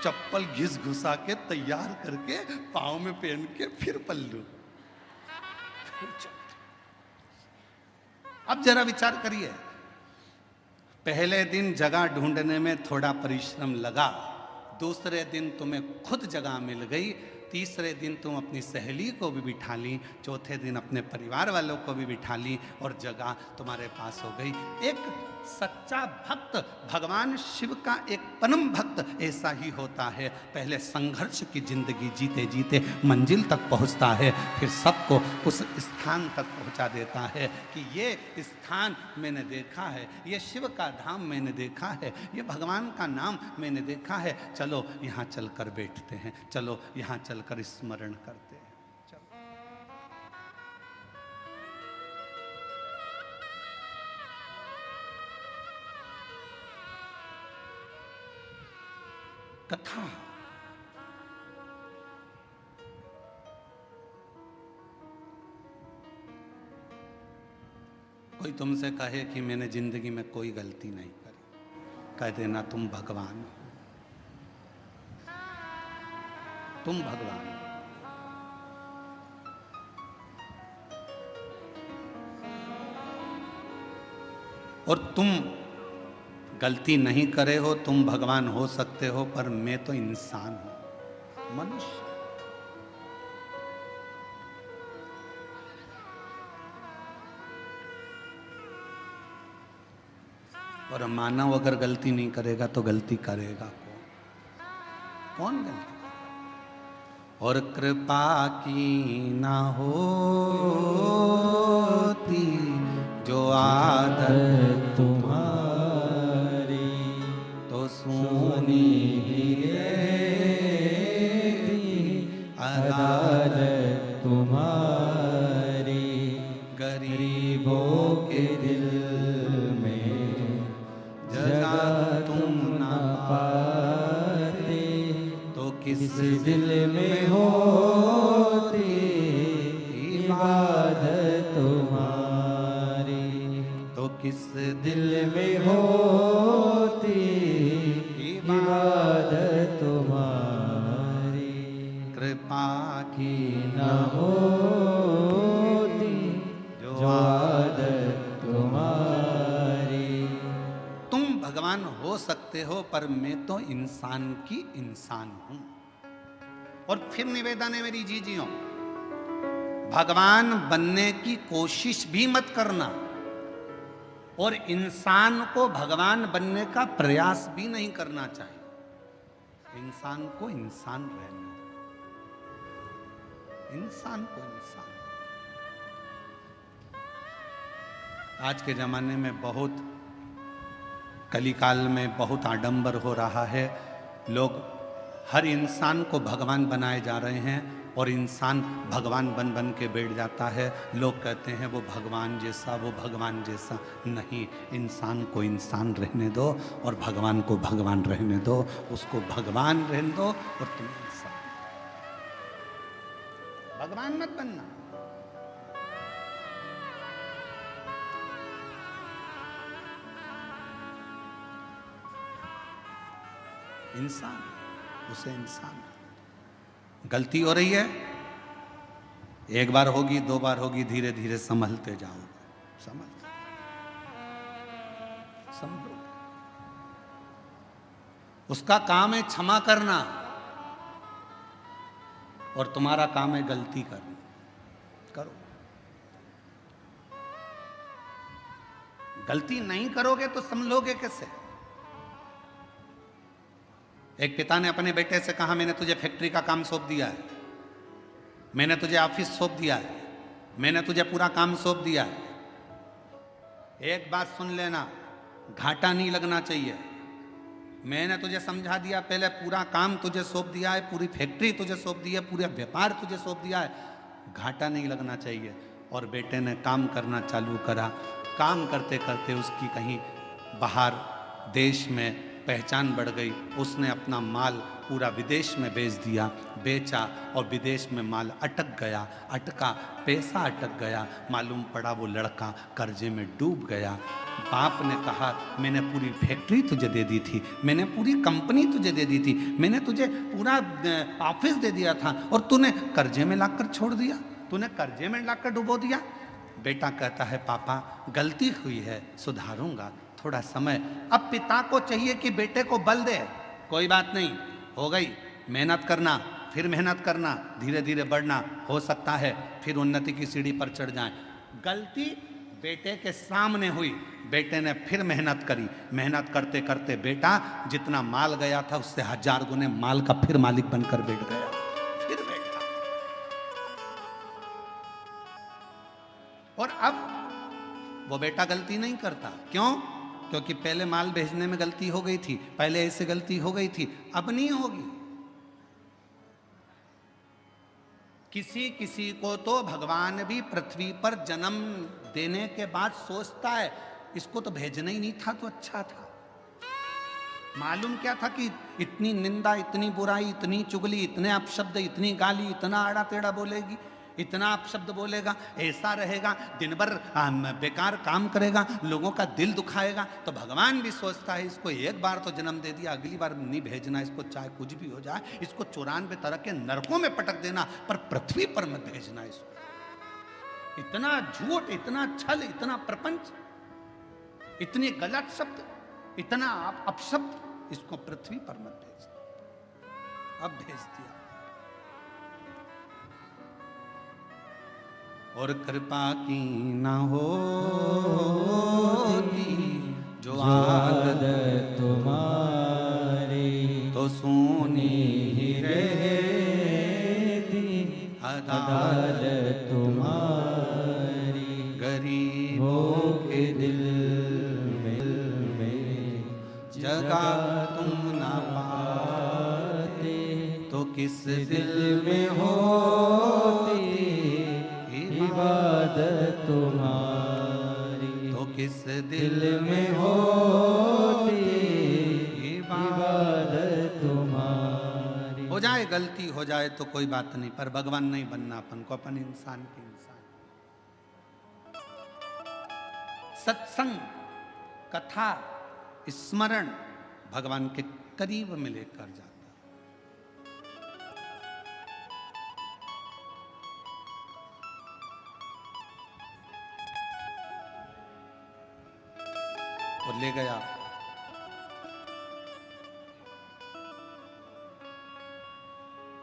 चप्पल घिस घुसा के तैयार करके पाँव में पहन के फिर पल्लू। अब जरा विचार करिए, पहले दिन जगह ढूंढने में थोड़ा परिश्रम लगा, दूसरे दिन तुम्हें खुद जगह मिल गई, तीसरे दिन तुम अपनी सहेली को भी बिठा ली, चौथे दिन अपने परिवार वालों को भी बिठा ली और जगह तुम्हारे पास हो गई। एक सच्चा भक्त, भगवान शिव का एक परम भक्त ऐसा ही होता है। पहले संघर्ष की जिंदगी जीते जीते मंजिल तक पहुंचता है, फिर सबको उस स्थान तक पहुंचा देता है कि ये स्थान मैंने देखा है, ये शिव का धाम मैंने देखा है, ये भगवान का नाम मैंने देखा है, चलो यहाँ चलकर बैठते हैं, चलो यहाँ चलकर स्मरण करते हैं। कथा कोई तुमसे कहे कि मैंने जिंदगी में कोई गलती नहीं करी, कह देना तुम भगवान हो, तुम भगवान हो। और तुम गलती नहीं करे हो, तुम भगवान हो सकते हो, पर मैं तो इंसान हूं, मनुष्य। और मानव अगर गलती नहीं करेगा तो गलती करेगा कौन? कौन गलती? और कृपा की ना होती जो आदत तुम्हारी, तो सुनी ही अदालत तुम्हारी। गरीबों के दिल में जगह तुम न पाते, तो किस दिल में होती इबादत तुम्हारी, तो किस दिल में होती इबादत तुम्हारी। कृपा की न होती जो आदत तुम्हारी। तुम भगवान हो सकते हो, पर मैं तो इंसान की इंसान हूं। और फिर निवेदन है मेरी जीजियों, भगवान बनने की कोशिश भी मत करना, और इंसान को भगवान बनने का प्रयास भी नहीं करना चाहिए। इंसान को इंसान रहने दो, इंसान को इंसान। आज के जमाने में बहुत, कलिकाल में बहुत आडंबर हो रहा है, लोग हर इंसान को भगवान बनाए जा रहे हैं, और इंसान भगवान बन बन के बैठ जाता है। लोग कहते हैं वो भगवान जैसा, वो भगवान जैसा। नहीं, इंसान को इंसान रहने दो और भगवान को भगवान रहने दो। उसको भगवान रहने दो और तुम इंसान। भगवान मत बनना। इंसान, उसे इंसान। गलती हो रही है, एक बार होगी, दो बार होगी, धीरे धीरे संभलते जाओगे, समझो। उसका काम है क्षमा करना और तुम्हारा काम है गलती करना। करो। गलती नहीं करोगे तो संभलोगे कैसे? एक पिता ने अपने बेटे से कहा, मैंने तुझे फैक्ट्री का काम सौंप दिया है, मैंने तुझे ऑफिस सौंप दिया है, मैंने तुझे पूरा काम सौंप दिया है। एक बात सुन लेना, घाटा नहीं लगना चाहिए। मैंने तुझे समझा दिया, पहले पूरा काम तुझे सौंप दिया है, पूरी फैक्ट्री तुझे सौंप दी है, पूरा व्यापार तुझे सौंप दिया है, घाटा नहीं लगना चाहिए। और बेटे ने काम करना चालू करा। काम करते करते उसकी कहीं बाहर देश में पहचान बढ़ गई। उसने अपना माल पूरा विदेश में बेच दिया, बेचा, और विदेश में माल अटक गया, अटका, पैसा अटक गया। मालूम पड़ा वो लड़का कर्जे में डूब गया। बाप ने कहा, मैंने पूरी फैक्ट्री तुझे दे दी थी, मैंने पूरी कंपनी तुझे दे दी थी, मैंने तुझे पूरा ऑफिस दे दिया था, और तूने कर्जे में लाकर छोड़ दिया, तूने कर्जे में लाकर डुबो दिया। बेटा कहता है, पापा गलती हुई है, सुधारूंगा, थोड़ा समय। अब पिता को चाहिए कि बेटे को बल दे, कोई बात नहीं, हो गई, मेहनत करना, फिर मेहनत करना, धीरे धीरे बढ़ना, हो सकता है फिर उन्नति की सीढ़ी पर चढ़ जाए। गलती बेटे के सामने हुई, बेटे ने फिर मेहनत करी। मेहनत करते करते बेटा जितना माल गया था उससे 1000 गुने माल का फिर मालिक बनकर बैठ गया। फिर बैठा। और अब वो बेटा गलती नहीं करता। क्यों? क्योंकि पहले माल भेजने में गलती हो गई थी, पहले ऐसे गलती हो गई थी, अब नहीं होगी। किसी किसी को तो भगवान भी पृथ्वी पर जन्म देने के बाद सोचता है, इसको तो भेजना ही नहीं था तो अच्छा था। मालूम क्या था कि इतनी निंदा, इतनी बुराई, इतनी चुगली, इतने अपशब्द, इतनी गाली, इतना आड़ा टेढ़ा बोलेगी, इतना अपशब्द बोलेगा, ऐसा रहेगा, दिन भर बेकार काम करेगा, लोगों का दिल दुखाएगा। तो भगवान भी सोचता है, इसको एक बार तो जन्म दे दिया, अगली बार नहीं भेजना इसको, चाहे कुछ भी हो जाए, इसको 94 तरह के नरकों में पटक देना, पर पृथ्वी पर मत भेजना इसको। इतना झूठ, इतना छल, इतना प्रपंच, इतने गलत शब्द, इतना अपशब्द, इसको पृथ्वी पर मत भेजना। अब भेज दिया। और कृपा की ना होती जो आदत तुम्हारी, तो सोनी ही रहती अदालत तुम्हारी। गरीबों के दिल में जगह तुम ना पाते, तो किस दिल में होती इबादत तुम्हारी, तो किस दिल में होती इबादत तुम्हारी। हो जाए गलती, हो जाए तो कोई बात नहीं, पर भगवान नहीं बनना अपन को, अपन इंसान के इंसान। सत्संग, कथा, स्मरण भगवान के करीब में लेकर जाता। और ले गया।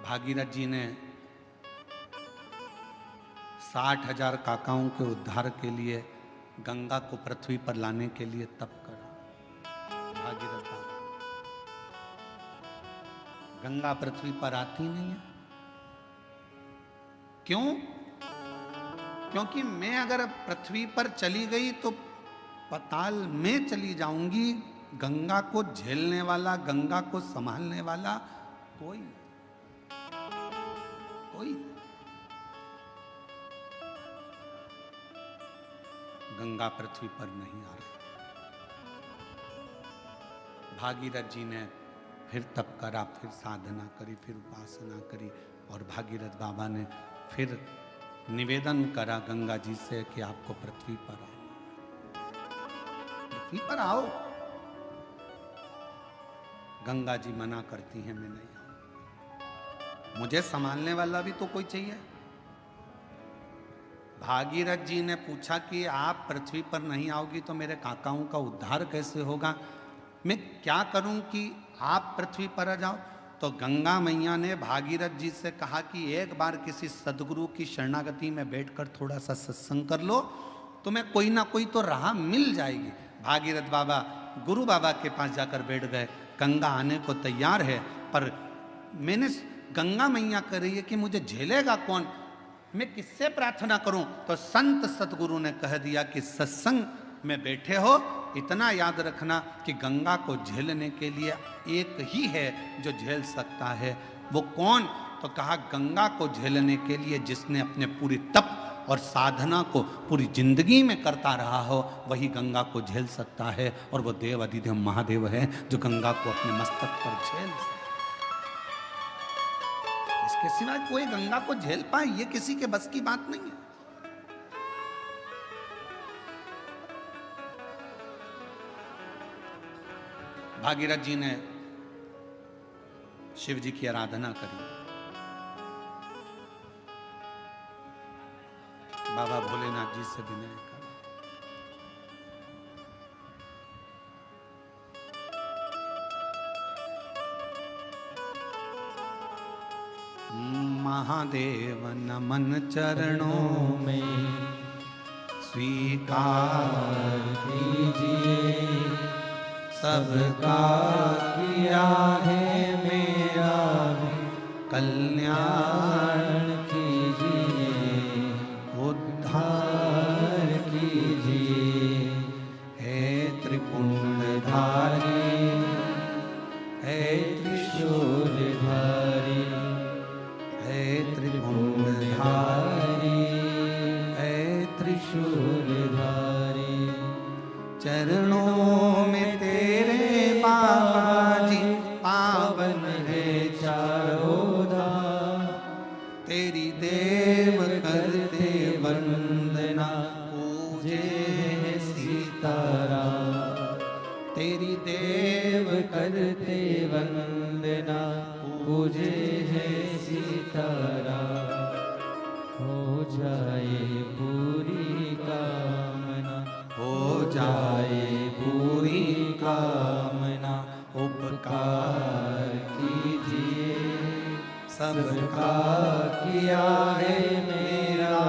भागीरथ जी ने 60,000 काकाओं के उद्धार के लिए गंगा को पृथ्वी पर लाने के लिए तप करा। भागीरथ गंगा पृथ्वी पर आती नहीं है। क्यों? क्योंकि मैं अगर पृथ्वी पर चली गई तो पाताल में चली जाऊंगी। गंगा को झेलने वाला, गंगा को संभालने वाला कोई कोई नहीं। गंगा पृथ्वी पर नहीं आ रही। भागीरथ जी ने फिर तप करा, फिर साधना करी, फिर उपासना करी, और भागीरथ बाबा ने फिर निवेदन करा गंगा जी से कि आपको पृथ्वी पर आओ, पृथ्वी पर आओ। गंगा जी मना करती हैं, मैं नहीं आऊं, मुझे संभालने वाला भी तो कोई चाहिए। भागीरथ जी ने पूछा कि आप पृथ्वी पर नहीं आओगी तो मेरे काकाओं का उद्धार कैसे होगा, मैं क्या करूं कि आप पृथ्वी पर आ जाओ। तो गंगा मैया ने भागीरथ जी से कहा कि एक बार किसी सदगुरु की शरणागति में बैठकर थोड़ा सा सत्संग कर लो, तुम्हें कोई ना कोई तो राह मिल जाएगी। भागीरथ बाबा गुरु बाबा के पास जाकर बैठ गए। गंगा आने को तैयार है, पर मैंने गंगा मैया कह रही है कि मुझे झेलेगा कौन, मैं किससे प्रार्थना करूं। तो संत सतगुरु ने कह दिया कि सत्संग में बैठे हो, इतना याद रखना कि गंगा को झेलने के लिए एक ही है जो झेल सकता है। वो कौन? तो कहा गंगा को झेलने के लिए जिसने अपने पूरी तप और साधना को पूरी जिंदगी में करता रहा हो, वही गंगा को झेल सकता है। और वो देव अधिदेव महादेव है जो गंगा को अपने मस्तक पर झेल सकता है। इसके सिवाय कोई गंगा को झेल पाए ये किसी के बस की बात नहीं है। भागीरथ जी ने शिव जी की आराधना करी। बाबा भोलेनाथ जी से विनय करा। महादेव नमन चरणों में स्वीकार कीजिए, सबका किया है मेरा कल्याण कीजिए, उद्धार कीजिए। हे त्रिपुंडधारी, हे त्रिशूलधारी, हे त्रिपुंडधारी, हे त्रिशूलधारी। चरणों में तेरे बाबा जी पावन है चारों धाम, तेरी देव करते वंदना पूजे सीताराम, तेरी देव करते वंदना पूजे है सीताराम। हो जाए पूरी कामना, हो जाए पूरी कामना, उपकार कीजिए, सबका किया है मेरा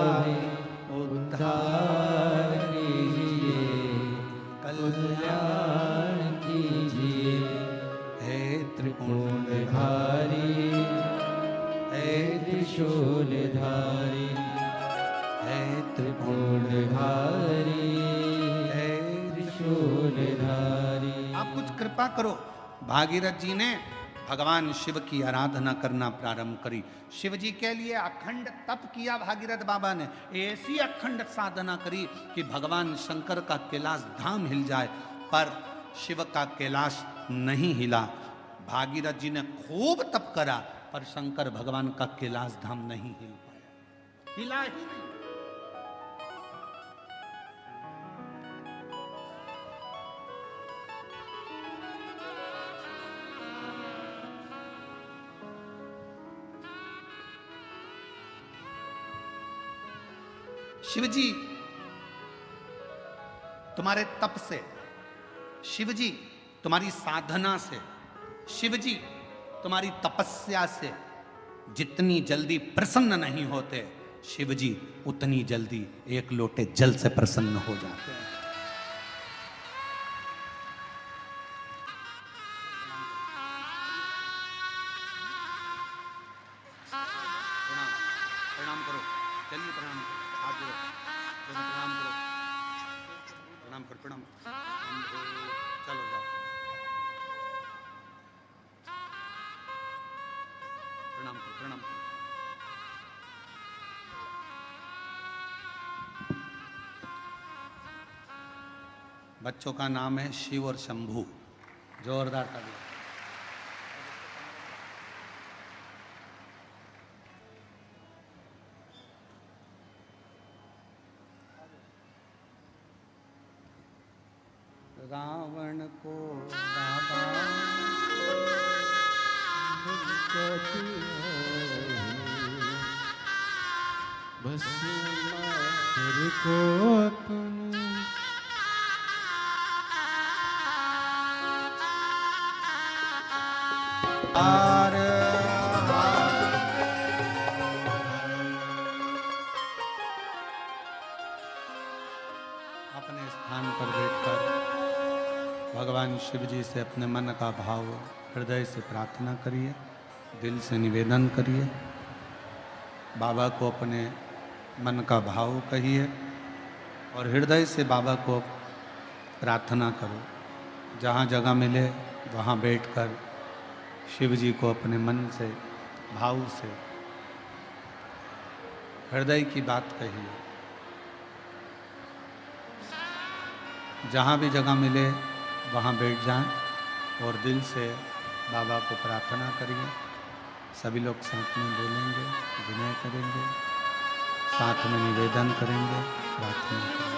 उद्धार कीजिए, कल्याण कीजिए। हे त्रिपुंडधारी, हे त्रिशूलधारी, हे त्रिपुंडधारी, हे त्रिशूलधारी। आप कुछ कृपा करो। भागीरथ जी ने भगवान शिव की आराधना करना प्रारंभ करी। शिव जी के लिए अखंड तप किया भागीरथ बाबा ने, ऐसी अखंड साधना करी कि भगवान शंकर का कैलाश धाम हिल जाए, पर शिव का कैलाश नहीं हिला। भागीरथ जी ने खूब तप करा, पर शंकर भगवान का कैलाश धाम नहीं हिल पाया, हिला ही नहीं। शिवजी तुम्हारे तप से, शिवजी तुम्हारी साधना से, शिवजी तुम्हारी तपस्या से जितनी जल्दी प्रसन्न नहीं होते, शिवजी उतनी जल्दी एक लोटे जल से प्रसन्न हो जाते हैं। प्रणाम करो, चलिए प्रणाम करो, हाथ जोड़ो, प्रणाम करो, प्रणाम करो, प्रणाम। चलो जाओ, प्रणाम करो, प्रणाम करो, बच्चों का नाम है शिव और शंभू। जोरदार ताली। रावण को बस मार को अपने अपने स्थान पर बैठकर भगवान शिव जी से अपने मन का भाव हृदय से प्रार्थना करिए, दिल से निवेदन करिए। बाबा को अपने मन का भाव कहिए और हृदय से बाबा को प्रार्थना करो। जहाँ जगह मिले वहाँ बैठकर शिव जी को अपने मन से भाव से हृदय की बात कहिए। जहाँ भी जगह मिले वहाँ बैठ जाएं और दिल से बाबा को प्रार्थना करिए। सभी लोग साथ में बोलेंगे, विनय करेंगे, साथ में निवेदन करेंगे, प्रार्थना करेंगे।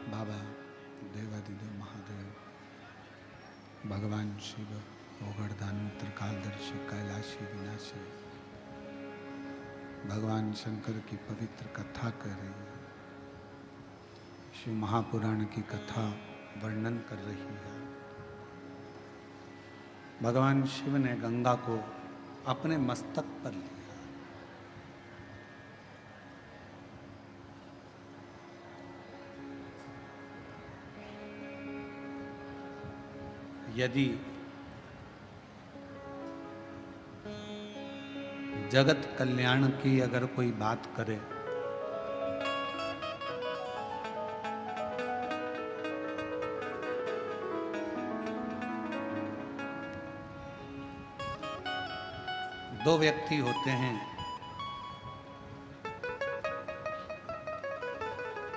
बाबा देवादिदेव महादेव, भगवान शिव, ओगड़दानी, त्रिकालदर्शी, कैलाशी, विनाशी, भगवान शंकर की पवित्र कथा कर रही है। शिव महापुराण की कथा वर्णन कर रही है। भगवान शिव ने गंगा को अपने मस्तक पर लिया। यदि जगत कल्याण की अगर कोई बात करे दो व्यक्ति होते हैं,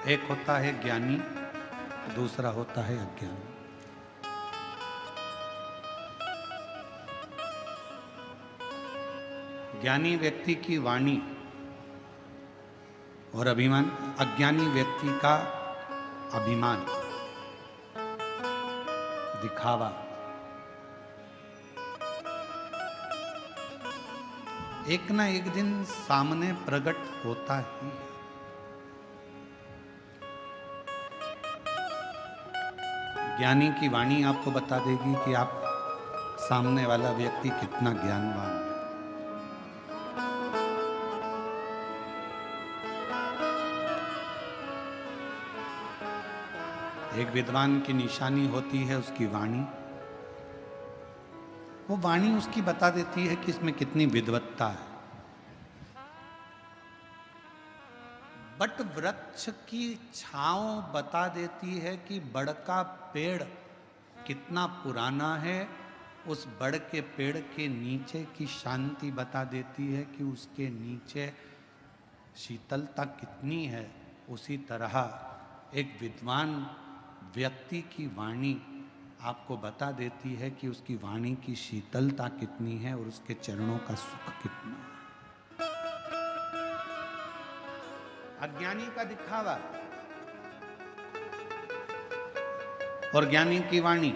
एक होता है ज्ञानी, दूसरा होता है अज्ञानी। ज्ञानी व्यक्ति की वाणी और अभिमान, अज्ञानी व्यक्ति का अभिमान, दिखावा। एक ना एक दिन सामने प्रकट होता ही है। ज्ञानी की वाणी आपको बता देगी कि आप सामने वाला व्यक्ति कितना ज्ञानवान है। एक विद्वान की निशानी होती है उसकी वाणी। वो वाणी उसकी बता देती है कि इसमें कितनी विद्वत्ता है। बट वृक्ष की छांव बता देती है कि बड़ का पेड़ कितना पुराना है। उस बड़ के पेड़ के नीचे की शांति बता देती है कि उसके नीचे शीतलता कितनी है। उसी तरह एक विद्वान व्यक्ति की वाणी आपको बता देती है कि उसकी वाणी की शीतलता कितनी है और उसके चरणों का सुख कितना है। अज्ञानी का दिखावा और ज्ञानी की वाणी।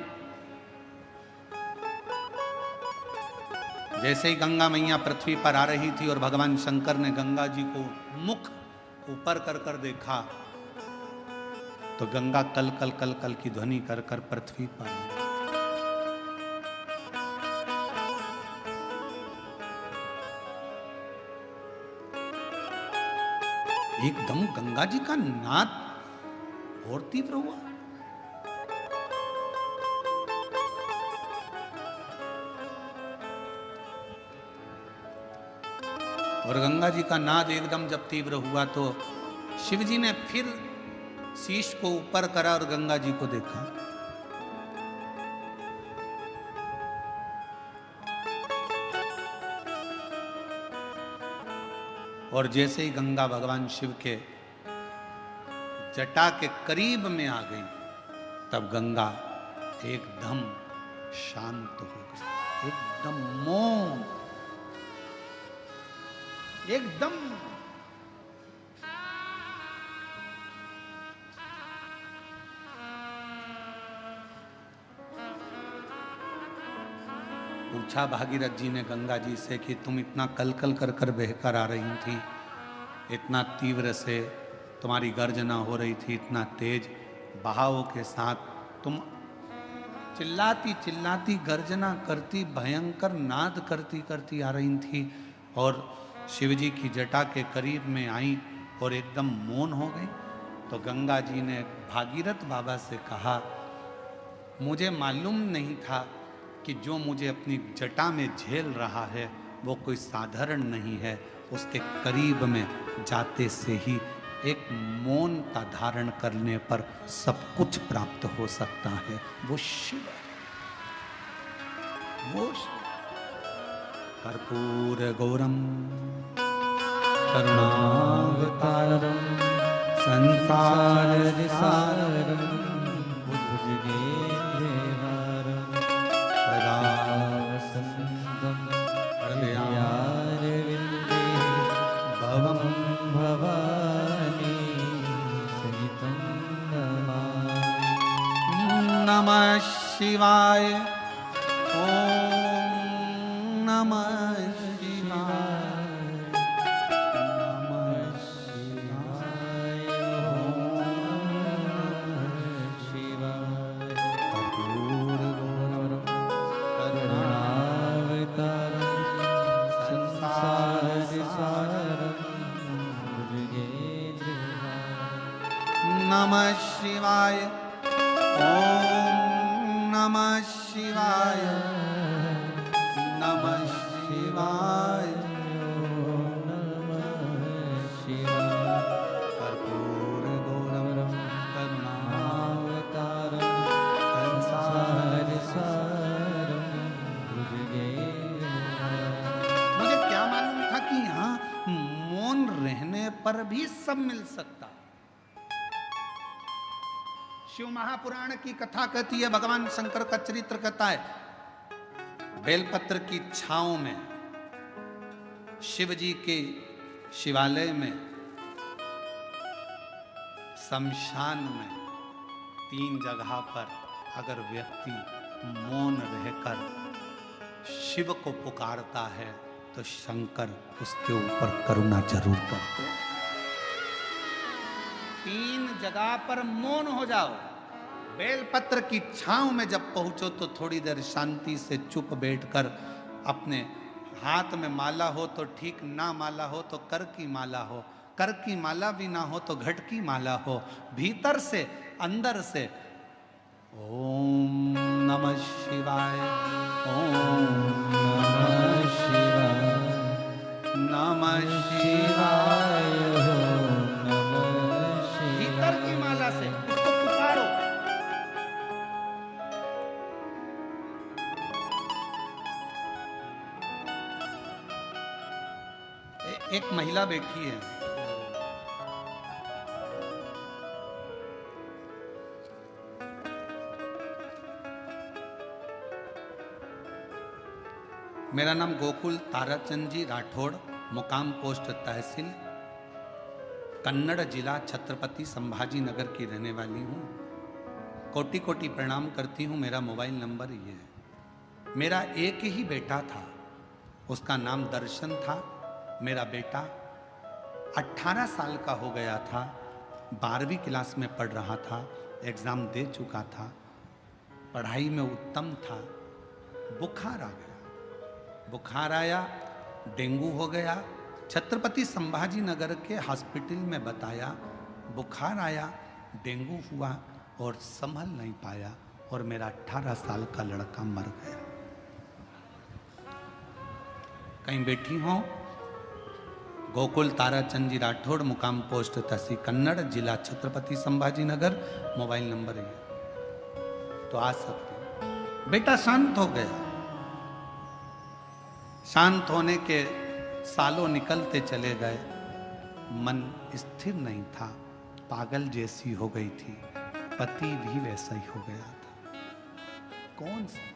जैसे ही गंगा मैया पृथ्वी पर आ रही थी और भगवान शंकर ने गंगा जी को मुख ऊपर कर कर देखा, तो गंगा कल कल कल कल की ध्वनि कर कर पृथ्वी पर आई। एकदम गंगा जी का नाद और तीव्र हुआ। और गंगा जी का नाद एकदम जब तीव्र हुआ तो शिव जी ने फिर शीश को ऊपर करा और गंगा जी को देखा। और जैसे ही गंगा भगवान शिव के जटा के करीब में आ गई, तब गंगा एकदम शांत हो गई, एकदम मौन, एकदम। पूछा भागीरथ जी ने गंगा जी से कि तुम इतना कल कल कर कर बहकर आ रही थी, इतना तीव्र से तुम्हारी गर्जना हो रही थी, इतना तेज बहाव के साथ तुम चिल्लाती चिल्लाती गर्जना करती, भयंकर नाद करती करती आ रही थी और शिवजी की जटा के करीब में आई और एकदम मौन हो गई। तो गंगा जी ने भागीरथ बाबा से कहा, मुझे मालूम नहीं था कि जो मुझे अपनी जटा में झेल रहा है वो कोई साधारण नहीं है। उसके करीब में जाते से ही एक मौनता धारण करने पर सब कुछ प्राप्त हो सकता है। वो शिव है, वो कर्पूर गौरम करुणावतारम संसार सारम भुजगेन्द्रहारम सदा वसंतम हृदयारविंदे भवं भवानी सहितं नमामि। नमः शिवाय। ओम नमः नमः शिवाय। ओम नमः शिवाय। नमः शिवाय। ओम नमः शिवाय। कर्पूर गौरम करुणावतारम संसार सारम भुजगेन्द्रहारम। मुझे पर भी सब मिल सकता। शिव महापुराण की कथा कहती है, भगवान शंकर का चरित्र कहता है, बेलपत्र की छांव में शिव जी के शिवालय में, शमशान में, 3 जगह पर अगर व्यक्ति मौन रहकर शिव को पुकारता है तो शंकर उसके ऊपर करुणा जरूर करते हैं। 3 जगह पर मौन हो जाओ। बेलपत्र की छांव में जब पहुंचो तो थोड़ी देर शांति से चुप बैठकर, अपने हाथ में माला हो तो ठीक, ना माला हो तो कर की माला हो, कर की माला भी ना हो तो घट की माला हो, भीतर से अंदर से ओम नमः शिवाय, ओम नमः शिवाय, नमः शिवाय, नमः शिवाय। भीतर की माला से उसको पुकारो। एक महिला बैठी है, मेरा नाम गोकुल ताराचंद जी राठौड़, मुकाम पोस्ट तहसील, कन्नड़ जिला छत्रपति संभाजी नगर की रहने वाली हूँ। कोटि कोटि प्रणाम करती हूँ। मेरा मोबाइल नंबर ये है। मेरा एक ही बेटा था, उसका नाम दर्शन था। मेरा बेटा 18 साल का हो गया था, 12वीं क्लास में पढ़ रहा था, एग्ज़ाम दे चुका था, पढ़ाई में उत्तम था। बुखार आ गया, बुखार आया, डेंगू हो गया। छत्रपति संभाजी नगर के हॉस्पिटल में बताया, बुखार आया, डेंगू हुआ और संभल नहीं पाया और मेरा 18 साल का लड़का मर गया। कहीं बैठी हो? गोकुल ताराचंद जी राठौड़, मुकाम पोस्ट तहसील कन्नड़, जिला छत्रपति संभाजी नगर, मोबाइल नंबर है, तो आ सकते। बेटा शांत हो गया। शांत होने के सालों निकलते चले गए, मन स्थिर नहीं था, पागल जैसी हो गई थी, पति भी वैसा ही हो गया था। कौन संभाले?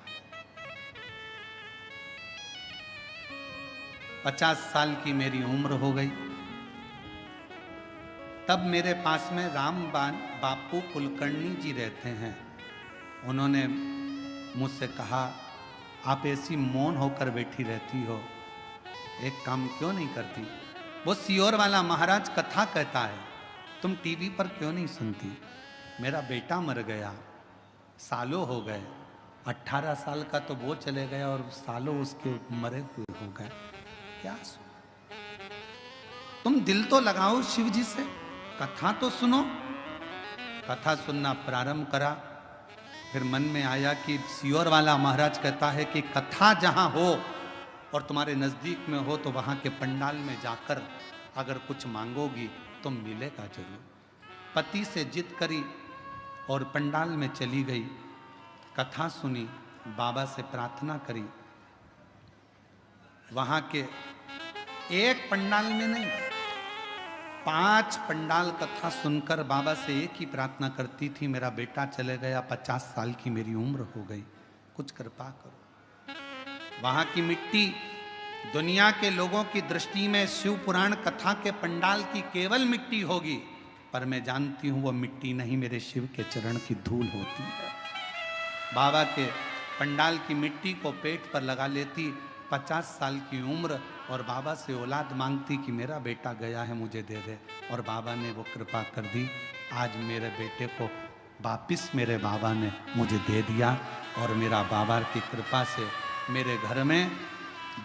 50 साल की मेरी उम्र हो गई। तब मेरे पास में बापू कुलकर्णी जी रहते हैं। उन्होंने मुझसे कहा, आप ऐसी मौन होकर बैठी रहती हो, एक काम क्यों नहीं करती? वो सियोर वाला महाराज कथा कहता है, तुम टीवी पर क्यों नहीं सुनती? मेरा बेटा मर गया, सालों हो गए, 18 साल का तो वो चले गया और सालों उसके मरे हुए हो गए, क्या सुनो? तुम दिल तो लगाओ शिव जी से, कथा तो सुनो। कथा सुनना प्रारंभ करा, फिर मन में आया कि सियोर वाला महाराज कहता है कि कथा जहां हो और तुम्हारे नजदीक में हो तो वहां के पंडाल में जाकर अगर कुछ मांगोगी तो मिलेगा जरूर। पति से जिद करी और पंडाल में चली गई, कथा सुनी, बाबा से प्रार्थना करी। वहां के एक पंडाल में नहीं, 5 पंडाल कथा सुनकर बाबा से एक ही प्रार्थना करती थी, मेरा बेटा चले गया, 50 साल की मेरी उम्र हो गई, कुछ कृपा करो। वहां की मिट्टी दुनिया के लोगों की दृष्टि में शिव पुराण कथा के पंडाल की केवल मिट्टी होगी, पर मैं जानती हूं वो मिट्टी नहीं, मेरे शिव के चरण की धूल होती है। बाबा के पंडाल की मिट्टी को पेट पर लगा लेती, 50 साल की उम्र, और बाबा से औलाद मांगती कि मेरा बेटा गया है, मुझे दे दे। और बाबा ने वो कृपा कर दी, आज मेरे बेटे को वापिस मेरे बाबा ने मुझे दे दिया। और मेरा बाबा की कृपा से मेरे घर में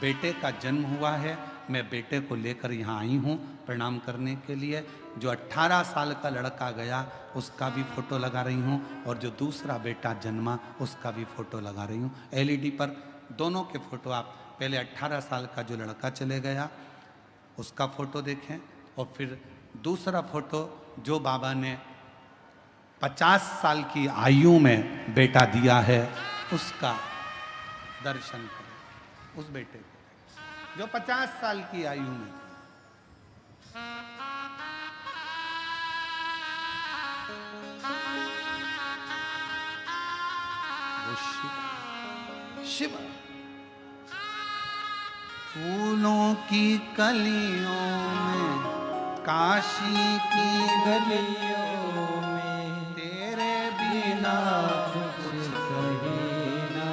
बेटे का जन्म हुआ है। मैं बेटे को लेकर यहाँ आई हूँ प्रणाम करने के लिए। जो 18 साल का लड़का गया उसका भी फोटो लगा रही हूँ, और जो दूसरा बेटा जन्मा उसका भी फोटो लगा रही हूँ। LED पर दोनों के फोटो, आप पहले 18 साल का जो लड़का चले गया उसका फोटो देखें, और फिर दूसरा फोटो जो बाबा ने 50 साल की आयु में बेटा दिया है उसका दर्शन करें। उस बेटे को जो 50 साल की आयु में। शिव फूलों की कलियों में, काशी की गलियों में, तेरे बिना कुछ कहीं ना,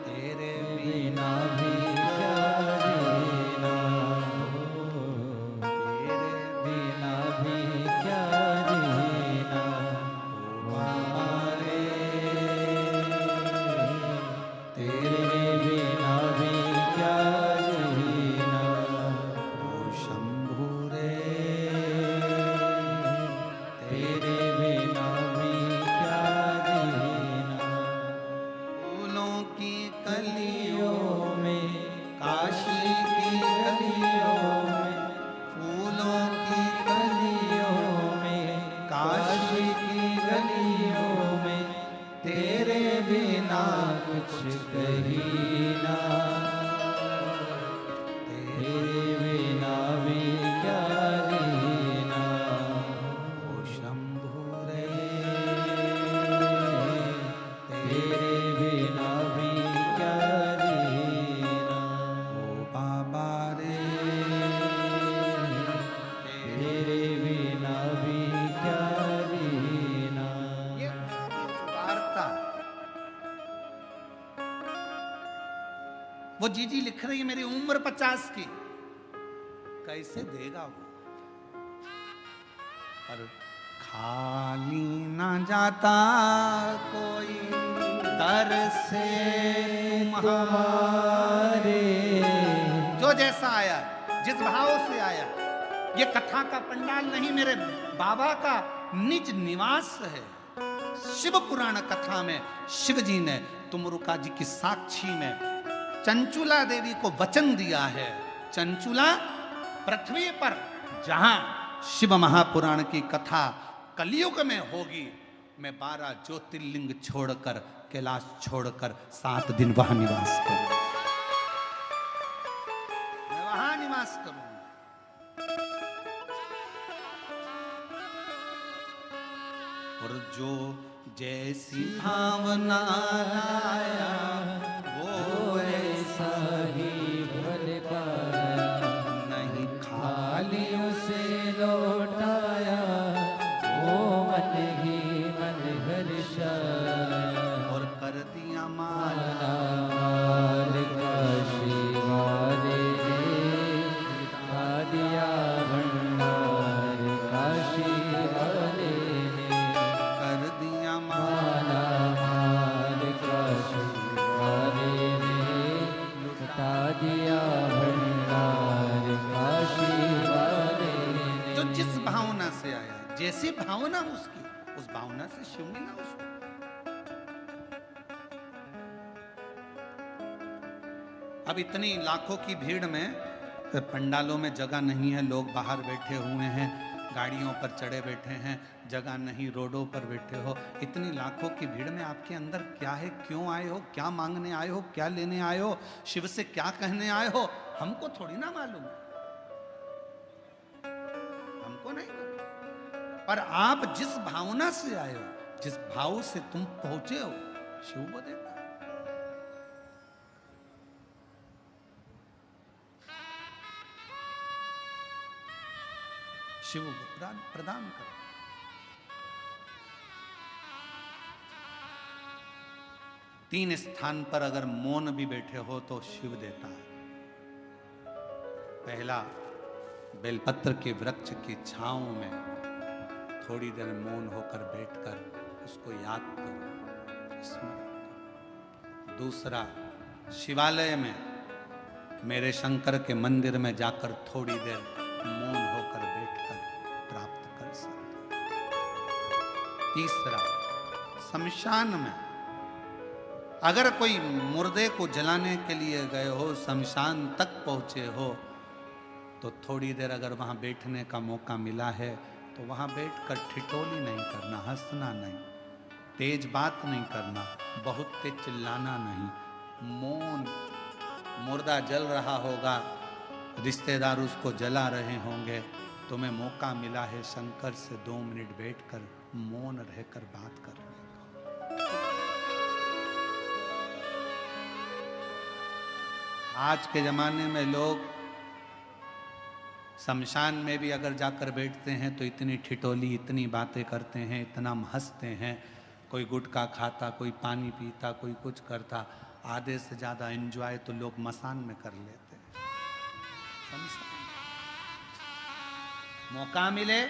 तेरे बिना भी क्या जीना हो, तेरे बिना भी क्या जीना हमारे, तेरे बिना भी क्या जीना ओ शंभू रे, तेरे बिना भी क्या जीना। फूलों की कलियों कलियों में, काशी की गलियों में, फूलों की गलियों में, काशी की गलियों में, तेरे बिना कुछ कहीं ना, तेरे बिना भी क्या जीना ओ शंभू रे, तेरे बिना भी क्या जीना ओ बाबा रे, तेरे बिना भी क्या जीना। ये वार्ता वो जीजी लिख रही है, मेरी उम्र 50 की, कैसे देगा वो? पर खाली ना जाता कोई दर से तुम्हारे, जो जैसा आया, जिस भाव से आया। ये कथा का पंडाल नहीं, मेरे बाबा का निज निवास है। शिव पुराण कथा में शिव जी ने तुमरुका जी की साक्षी में चंचुला देवी को वचन दिया है। चंचुला, पृथ्वी पर जहां शिव महापुराण की कथा कलयुग में होगी, मैं 12 ज्योतिर्लिंग छोड़कर, कैलाश छोड़कर 7 दिन वहां निवास करूंगा, मैं वहां निवास करूंगा। और जो जैसी भावना लाया वो ऐसा ही भल पाया, नहीं खाली उसे लौटाया, वो मन ही मन हर्षाया। और कर दिया माला माल काशी वाले ने खा दिया भंडार, काशी वाले ने कर दिया माला माल काशी वाले ने लुटा दिया भंडार, काशी वाले ने। जो जिस भावना से आया, जैसी भावना उसकी, उस भावना से शिव मिला उसको। अब इतनी लाखों की भीड़ में पंडालों में जगह नहीं है, लोग बाहर बैठे हुए हैं, गाड़ियों पर चढ़े बैठे हैं, जगह नहीं, रोडों पर बैठे हो। इतनी लाखों की भीड़ में आपके अंदर क्या है, क्यों आए हो, क्या मांगने आए हो, क्या लेने आए हो, शिव से क्या कहने आए हो, हमको थोड़ी ना मालूम, हमको नहीं मालूम। पर आप जिस भावना से आए हो, जिस भाव से तुम पहुंचे हो, शिव को देता है। शिव प्रदान कर। तीन स्थान पर अगर मौन भी बैठे हो तो शिव देता है। पहला, बेलपत्र के वृक्ष की छांव में थोड़ी देर मौन होकर बैठकर उसको याद करो, स्मरण करो। दूसरा, शिवालय में, मेरे शंकर के मंदिर में जाकर थोड़ी देर मौन होकर बैठकर प्राप्त कर सकते। तीसरा, शमशान में अगर कोई मुर्दे को जलाने के लिए गए हो, शमशान तक पहुंचे हो, तो थोड़ी देर अगर वहां बैठने का मौका मिला है तो वहां बैठकर ठिठोली नहीं करना, हंसना नहीं, तेज बात नहीं करना, बहुत तेज चिल्लाना नहीं, मौन। मुर्दा जल रहा होगा, रिश्तेदार उसको जला रहे होंगे, तुम्हें मौका मिला है शंकर से 2 मिनट बैठकर मौन रहकर बात करने का। आज के जमाने में लोग शमशान में भी अगर जाकर बैठते हैं तो इतनी ठिठोली, इतनी बातें करते हैं, इतना हंसते हैं। कोई गुटखा खाता, कोई पानी पीता, कोई कुछ करता। आधे से ज़्यादा एंजॉय तो लोग मसान में कर लेते हैं। मौका मिले,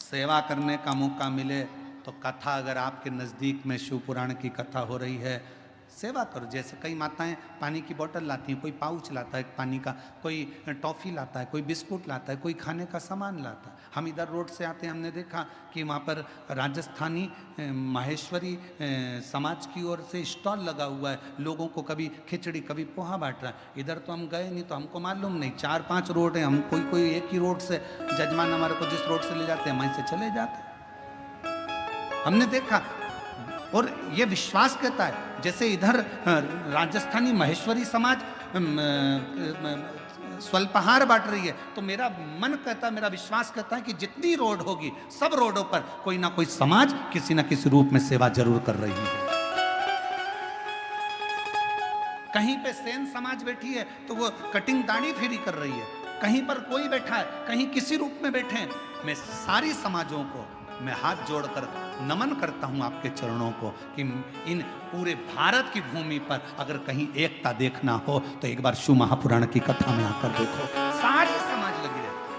सेवा करने का मौका मिले तो कथा, अगर आपके नज़दीक में शिव पुराण की कथा हो रही है, सेवा करो। जैसे कई माताएं पानी की बोतल लाती हैं, कोई पाउच लाता है पानी का, कोई टॉफ़ी लाता है, कोई बिस्कुट लाता है, कोई खाने का सामान लाता है। हम इधर रोड से आते हैं, हमने देखा कि वहाँ पर राजस्थानी माहेश्वरी समाज की ओर से स्टॉल लगा हुआ है। लोगों को कभी खिचड़ी, कभी पोहा बांट रहा है। इधर तो हम गए नहीं तो हमको मालूम नहीं। 4-5 रोड हैं, हम कोई एक ही रोड से, जजमान हमारे को जिस रोड से ले जाते हैं वहीं से चले जाते हैं। हमने देखा और ये विश्वास कहता है, जैसे इधर राजस्थानी महेश्वरी समाज स्वल्पहार बांट रही है, तो मेरा मन कहता है, मेरा विश्वास कहता है कि जितनी रोड होगी, सब रोडों पर कोई ना कोई समाज किसी ना किसी रूप में सेवा जरूर कर रही है। कहीं पे सेन समाज बैठी है तो वो कटिंग दाढ़ी फ्री कर रही है, कहीं पर कोई बैठा है, कहीं किसी रूप में बैठे हैं। मैं सारी समाजों को मैं हाथ जोड़कर नमन करता हूं आपके चरणों को कि इन पूरे भारत की भूमि पर अगर कहीं एकता देखना हो तो एक बार शिव महापुराण की कथा में आकर देखो, सारी समाज लगी रहती है।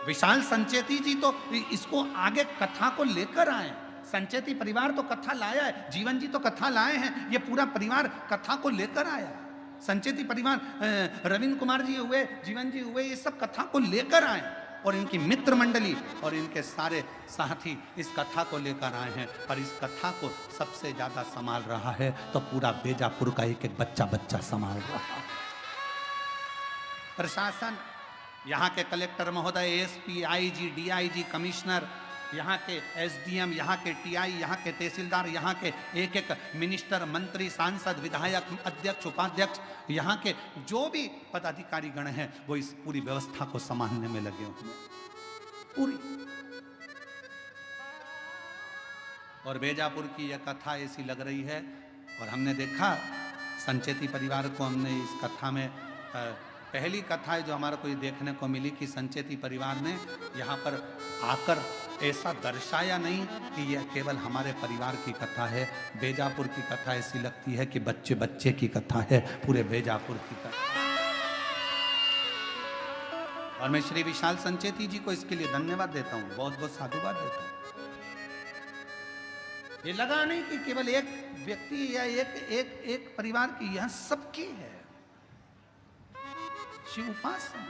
विशाल संचेती जी तो इसको आगे कथा को लेकर आए। संचेती परिवार तो कथा लाया है, जीवन जी तो कथा लाए हैं, ये पूरा परिवार कथा को लेकर आया। संचेती परिवार, रविंद्र कुमार जी हुए, जीवन जी हुए, ये सब कथा को लेकर आए और इनकी मित्र मंडली और इनके सारे साथी इस कथा को लेकर आए हैं। पर इस कथा को सबसे ज्यादा संभाल रहा है तो पूरा बेजापुर का एक एक बच्चा संभाल रहा है। प्रशासन, यहाँ के कलेक्टर महोदय, एसपी, आईजी, डीआईजी, कमिश्नर, यहाँ के एसडीएम, यहाँ के टीआई, यहाँ के तहसीलदार, यहाँ के एक एक मिनिस्टर, मंत्री, सांसद, विधायक, अध्यक्ष, उपाध्यक्ष, यहाँ के जो भी पदाधिकारी गण हैं वो इस पूरी व्यवस्था को संभालने में लगे हुए पूरी। और बेजापुर की यह कथा ऐसी लग रही है और हमने देखा संचेती परिवार को, हमने इस कथा में पहली कथा है जो हमारे को ये देखने को मिली कि संचेती परिवार ने यहाँ पर आकर ऐसा दर्शाया नहीं कि यह केवल हमारे परिवार की कथा है। बेजापुर की कथा ऐसी लगती है कि बच्चे बच्चे की कथा है, पूरे बेजापुर की कथा। और मैं श्री विशाल संचेती जी को इसके लिए धन्यवाद देता हूँ, बहुत बहुत साधुवाद देता हूँ। ये लगा नहीं कि केवल एक व्यक्ति या एक परिवार की, यह सबकी है। शिव उपासना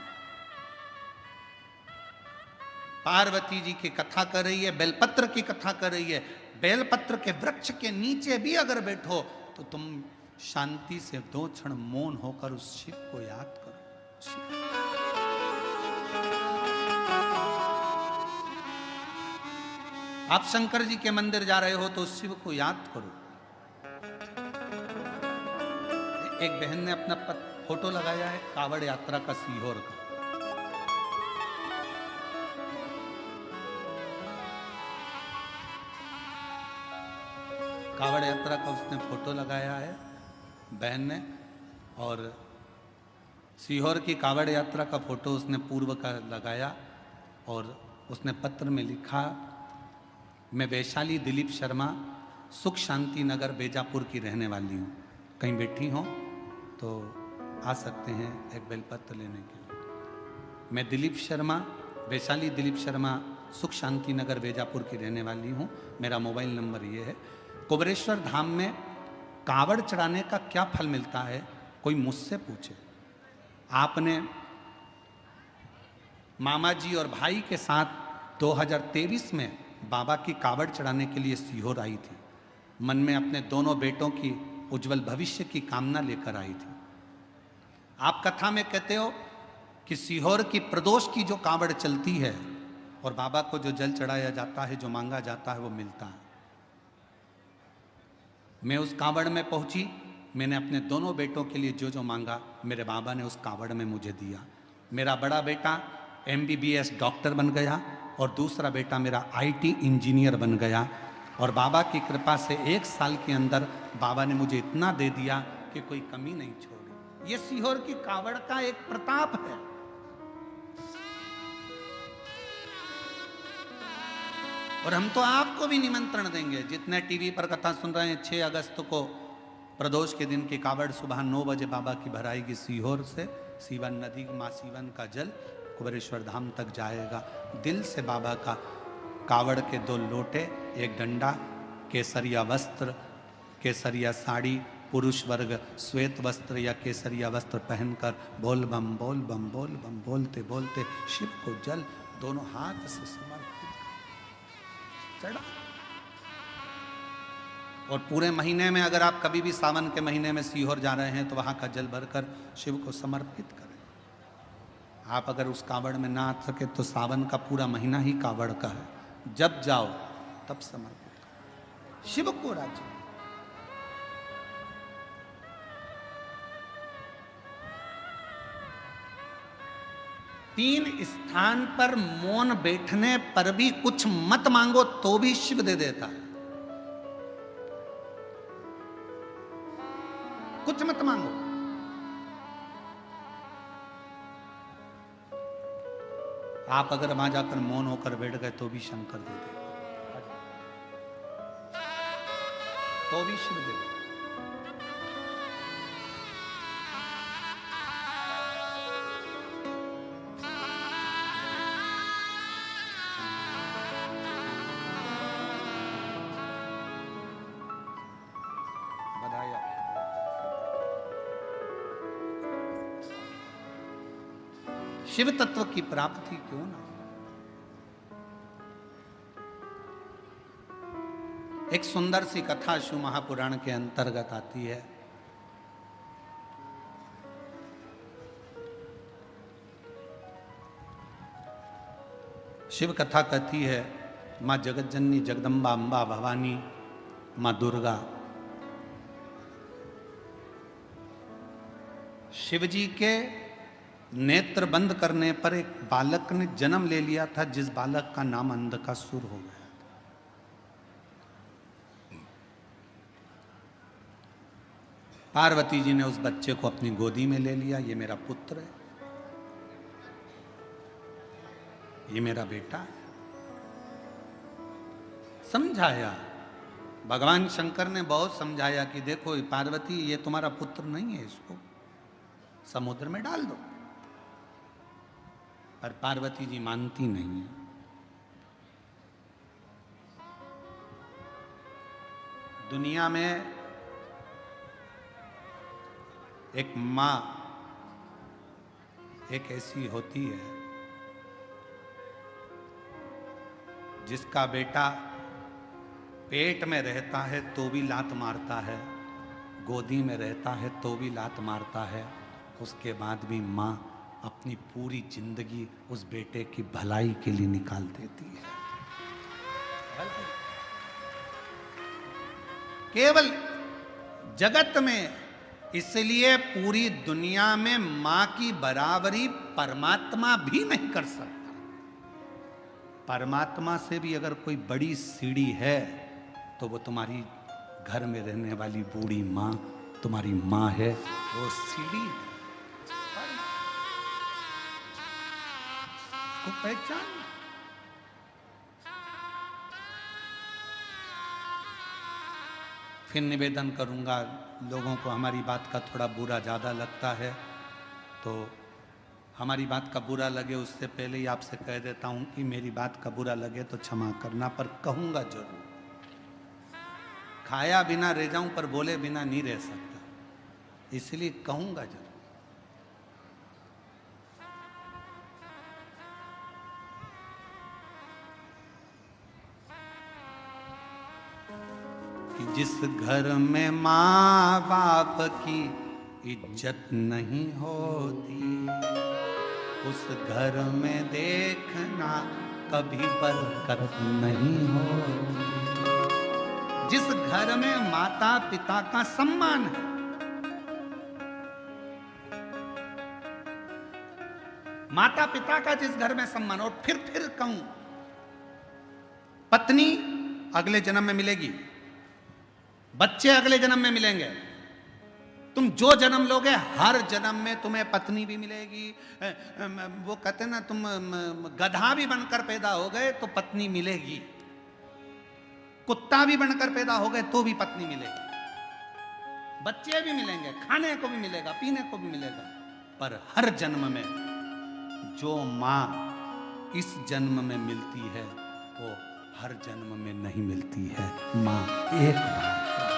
पार्वती जी की कथा कर रही है, बेलपत्र की कथा कर रही है। बेलपत्र के वृक्ष के नीचे भी अगर बैठो तो तुम शांति से 2 क्षण मौन होकर उस शिव को याद करो। आप शंकर जी के मंदिर जा रहे हो तो उस शिव को याद करो। एक बहन ने अपना फोटो लगाया है कावड़ यात्रा का, सीहोर का। कावड़ यात्रा का उसने फोटो लगाया है बहन ने, और सीहोर की कावड़ यात्रा का फोटो उसने पूर्व का लगाया और उसने पत्र में लिखा, मैं वैशाली दिलीप शर्मा, सुख शांति नगर बेजापुर की रहने वाली हूँ। कहीं बैठी हो तो आ सकते हैं एक बेलपत्र लेने के लिए। मैं दिलीप शर्मा, वैशाली दिलीप शर्मा, सुख शांति नगर बेजापुर की रहने वाली हूँ। मेरा मोबाइल नंबर ये है। कुबेरेश्वर धाम में कावड़ चढ़ाने का क्या फल मिलता है, कोई मुझसे पूछे। आपने मामा जी और भाई के साथ 2023 में बाबा की कावड़ चढ़ाने के लिए सीहोर आई थी। मन में अपने दोनों बेटों की उज्जवल भविष्य की कामना लेकर आई थी। आप कथा में कहते हो कि सीहोर की प्रदोष की जो कावड़ चलती है और बाबा को जो जल चढ़ाया जाता है, जो मांगा जाता है, वो मिलता है। मैं उस कावड़ में पहुंची, मैंने अपने दोनों बेटों के लिए जो जो मांगा मेरे बाबा ने उस कावड़ में मुझे दिया। मेरा बड़ा बेटा MBBS डॉक्टर बन गया और दूसरा बेटा मेरा IT इंजीनियर बन गया। और बाबा की कृपा से 1 साल के अंदर बाबा ने मुझे इतना दे दिया कि कोई कमी नहीं छोड़ी। ये सीहोर की कावड़ का एक प्रताप है। और हम तो आपको भी निमंत्रण देंगे, जितने टीवी पर कथा सुन रहे हैं, 6 अगस्त को प्रदोष के दिन की कावड़ सुबह 9 बजे बाबा की भराएगी सीहोर से। सीवन नदी, माँ सीवन का जल कुबेरेश्वर धाम तक जाएगा। दिल से बाबा का कावड़ के 2 लोटे, एक डंडा, केसरिया वस्त्र, केसरिया साड़ी, पुरुष वर्ग श्वेत वस्त्र या केसरिया वस्त्र पहनकर बोल बम बोल बम बोल बम बोलते बोलते शिव को जल दोनों हाथ से समर्पित चढ़ा। और पूरे महीने में अगर आप कभी भी सावन के महीने में सीहोर जा रहे हैं तो वहां का जल भरकर शिव को समर्पित करें। आप अगर उस कावड़ में ना आ सके तो सावन का पूरा महीना ही कावड़ का है, जब जाओ तब समर्पित करो शिव को राज्य। तीन स्थान पर मौन बैठने पर भी कुछ मत मांगो तो भी शिव दे देता है। कुछ मत मांगो, आप अगर वहां जाकर मौन होकर बैठ गए तो भी शंकर दे देगा, तो भी शिव दे देगा। शिव तत्व की प्राप्ति क्यों ना। एक सुंदर सी कथा शिव महापुराण के अंतर्गत आती है। शिव कथा कहती है, मां जगतजननी जगदम्बा अंबा भवानी मां दुर्गा शिवजी के नेत्र बंद करने पर एक बालक ने जन्म ले लिया था, जिस बालक का नाम अंधकासुर हो गया था। पार्वती जी ने उस बच्चे को अपनी गोदी में ले लिया। ये मेरा पुत्र है, ये मेरा बेटा है। समझाया, भगवान शंकर ने बहुत समझाया कि देखो पार्वती, ये तुम्हारा पुत्र नहीं है, इसको समुद्र में डाल दो। पर पार्वती जी मानती नहीं है। दुनिया में एक मां एक ऐसी होती है जिसका बेटा पेट में रहता है तो भी लात मारता है, गोदी में रहता है तो भी लात मारता है, उसके बाद भी मां अपनी पूरी जिंदगी उस बेटे की भलाई के लिए निकाल देती है। केवल जगत में, इसलिए पूरी दुनिया में मां की बराबरी परमात्मा भी नहीं कर सकता। परमात्मा से भी अगर कोई बड़ी सीढ़ी है तो वो तुम्हारी घर में रहने वाली बूढ़ी मां तुम्हारी मां है, वो सीढ़ी है। को पहचान। फिर निवेदन करूंगा, लोगों को हमारी बात का थोड़ा बुरा ज़्यादा लगता है तो हमारी बात का बुरा लगे उससे पहले ही आपसे कह देता हूं कि मेरी बात का बुरा लगे तो क्षमा करना, पर कहूंगा जरूर। खाया बिना रह जाऊं पर बोले बिना नहीं रह सकता, इसलिए कहूंगा जरूर। कि जिस घर में माँ बाप की इज्जत नहीं होती, उस घर में देखना कभी बरकत नहीं होती। जिस घर में माता पिता का सम्मान है, माता पिता का जिस घर में सम्मान, और फिर कहूं, पत्नी अगले जन्म में मिलेगी, बच्चे अगले जन्म में मिलेंगे, तुम जो जन्म लोगे हर जन्म में तुम्हें पत्नी भी मिलेगी। वो कहते ना, तुम गधा भी बनकर पैदा हो गए तो पत्नी मिलेगी, कुत्ता भी बनकर पैदा हो गए तो भी पत्नी मिलेगी, बच्चे भी मिलेंगे, खाने को भी मिलेगा, पीने को भी मिलेगा। पर हर जन्म में जो मां इस जन्म में मिलती है वो हर जन्म में नहीं मिलती है। मां एक बार,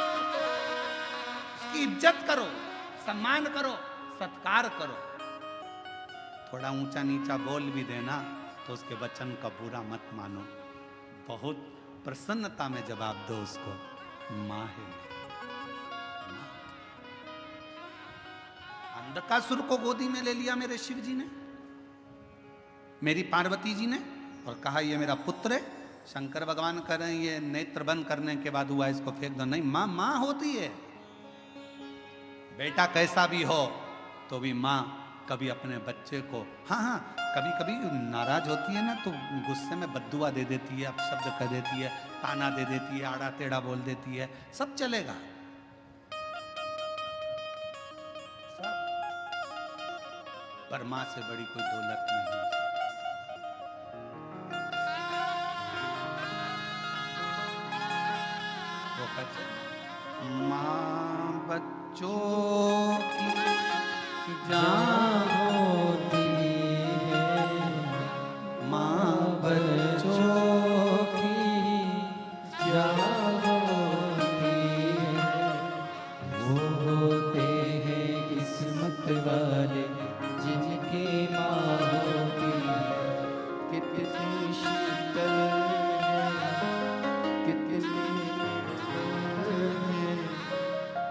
उसकी इज्जत करो, सम्मान करो, सत्कार करो। थोड़ा ऊंचा नीचा बोल भी देना तो उसके वचन का बुरा मत मानो, बहुत प्रसन्नता में जवाब दो उसको, मां है। अंधकासुर को गोदी में ले लिया मेरे शिव जी ने, मेरी पार्वती जी ने, और कहा ये मेरा पुत्र है। शंकर भगवान कह रहे हैं ये नेत्र बंद करने के बाद हुआ, इसको फेंक दो। नहीं, मां मां होती है। बेटा कैसा भी हो तो भी मां कभी अपने बच्चे को, हाँ कभी कभी नाराज होती है ना तो गुस्से में बद्दुआ दे देती है, अपशब्द कह देती है, ताना दे देती है, आड़ा टेढ़ा बोल देती है, सब चलेगा। पर मां से बड़ी कोई दौलत नहीं है। वो कहते मां बच्चों की जान होती है, मां बच्चों की जान होती है। वो होते हैं किस्मत वाले जिनकी माँ होती है। कितनी शीतल है, कितनी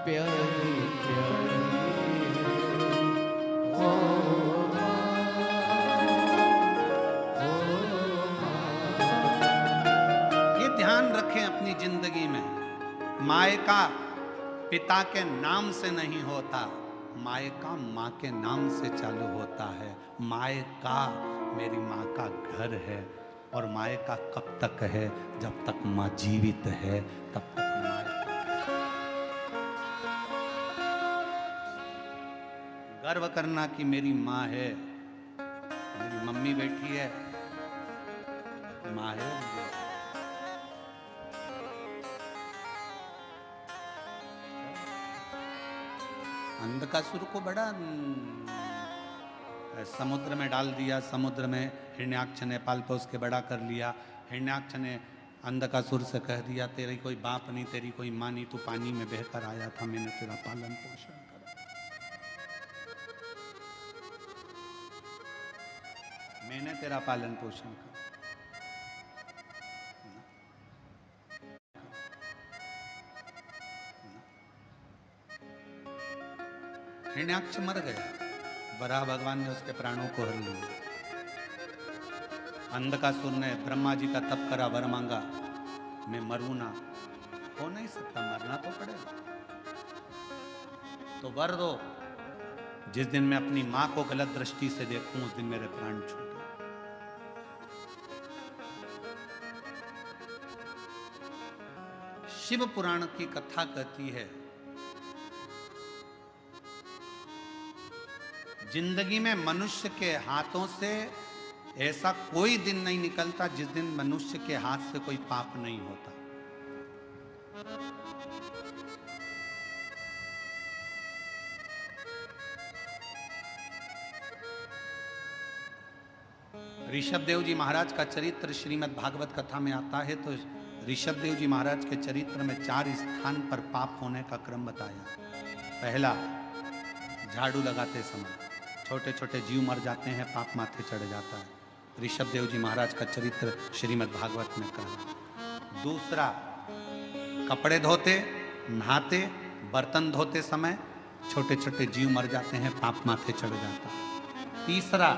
प्यारी प्यारी ओ ये ध्यान रखें अपनी जिंदगी में, मायका पिता के नाम से नहीं होता, मायका माँ के नाम से चालू होता है। मायका मेरी माँ का घर है, और मायका कब तक है? जब तक माँ जीवित है तब तक मायका। गर्व करना कि मेरी माँ है, मेरी मम्मी बैठी है, माँ है। अंधकासुर को बड़ा समुद्र में डाल दिया, समुद्र में हिरण्याक्ष ने पाल पोस के बड़ा कर लिया। हिरण्याक्ष ने अंधकासुर से कह दिया तेरी कोई बाप नहीं, तेरी कोई माँ नहीं, तू पानी में बहकर आया था, मैंने तेरा पालन पोषण करा, मैंने तेरा पालन पोषण करा। हिरण्याक्ष मर गया, वराह भगवान ने उसके प्राणों को हर लिया। अंधकासुर ने ब्रह्मा जी का तप करा, वर मांगा, मैं मरूं ना, हो नहीं सकता, मरना तो पड़ेगा, तो वर दो, जिस दिन मैं अपनी मां को गलत दृष्टि से देखूं उस दिन मेरे प्राण छूटे। शिव पुराण की कथा कहती है जिंदगी में मनुष्य के हाथों से ऐसा कोई दिन नहीं निकलता जिस दिन मनुष्य के हाथ से कोई पाप नहीं होता। ऋषभदेव जी महाराज का चरित्र श्रीमद् भागवत कथा में आता है, तो ऋषभदेव जी महाराज के चरित्र में 4 स्थान पर पाप होने का क्रम बताया। पहला, झाड़ू लगाते समय छोटे छोटे जीव मर जाते हैं, पाप माथे चढ़ जाता है। ऋषभदेव जी महाराज का चरित्र श्रीमद् भागवत में कहा। दूसरा, कपड़े धोते, नहाते, बर्तन धोते समय छोटे छोटे जीव मर जाते हैं, पाप माथे चढ़ जाता है। तीसरा,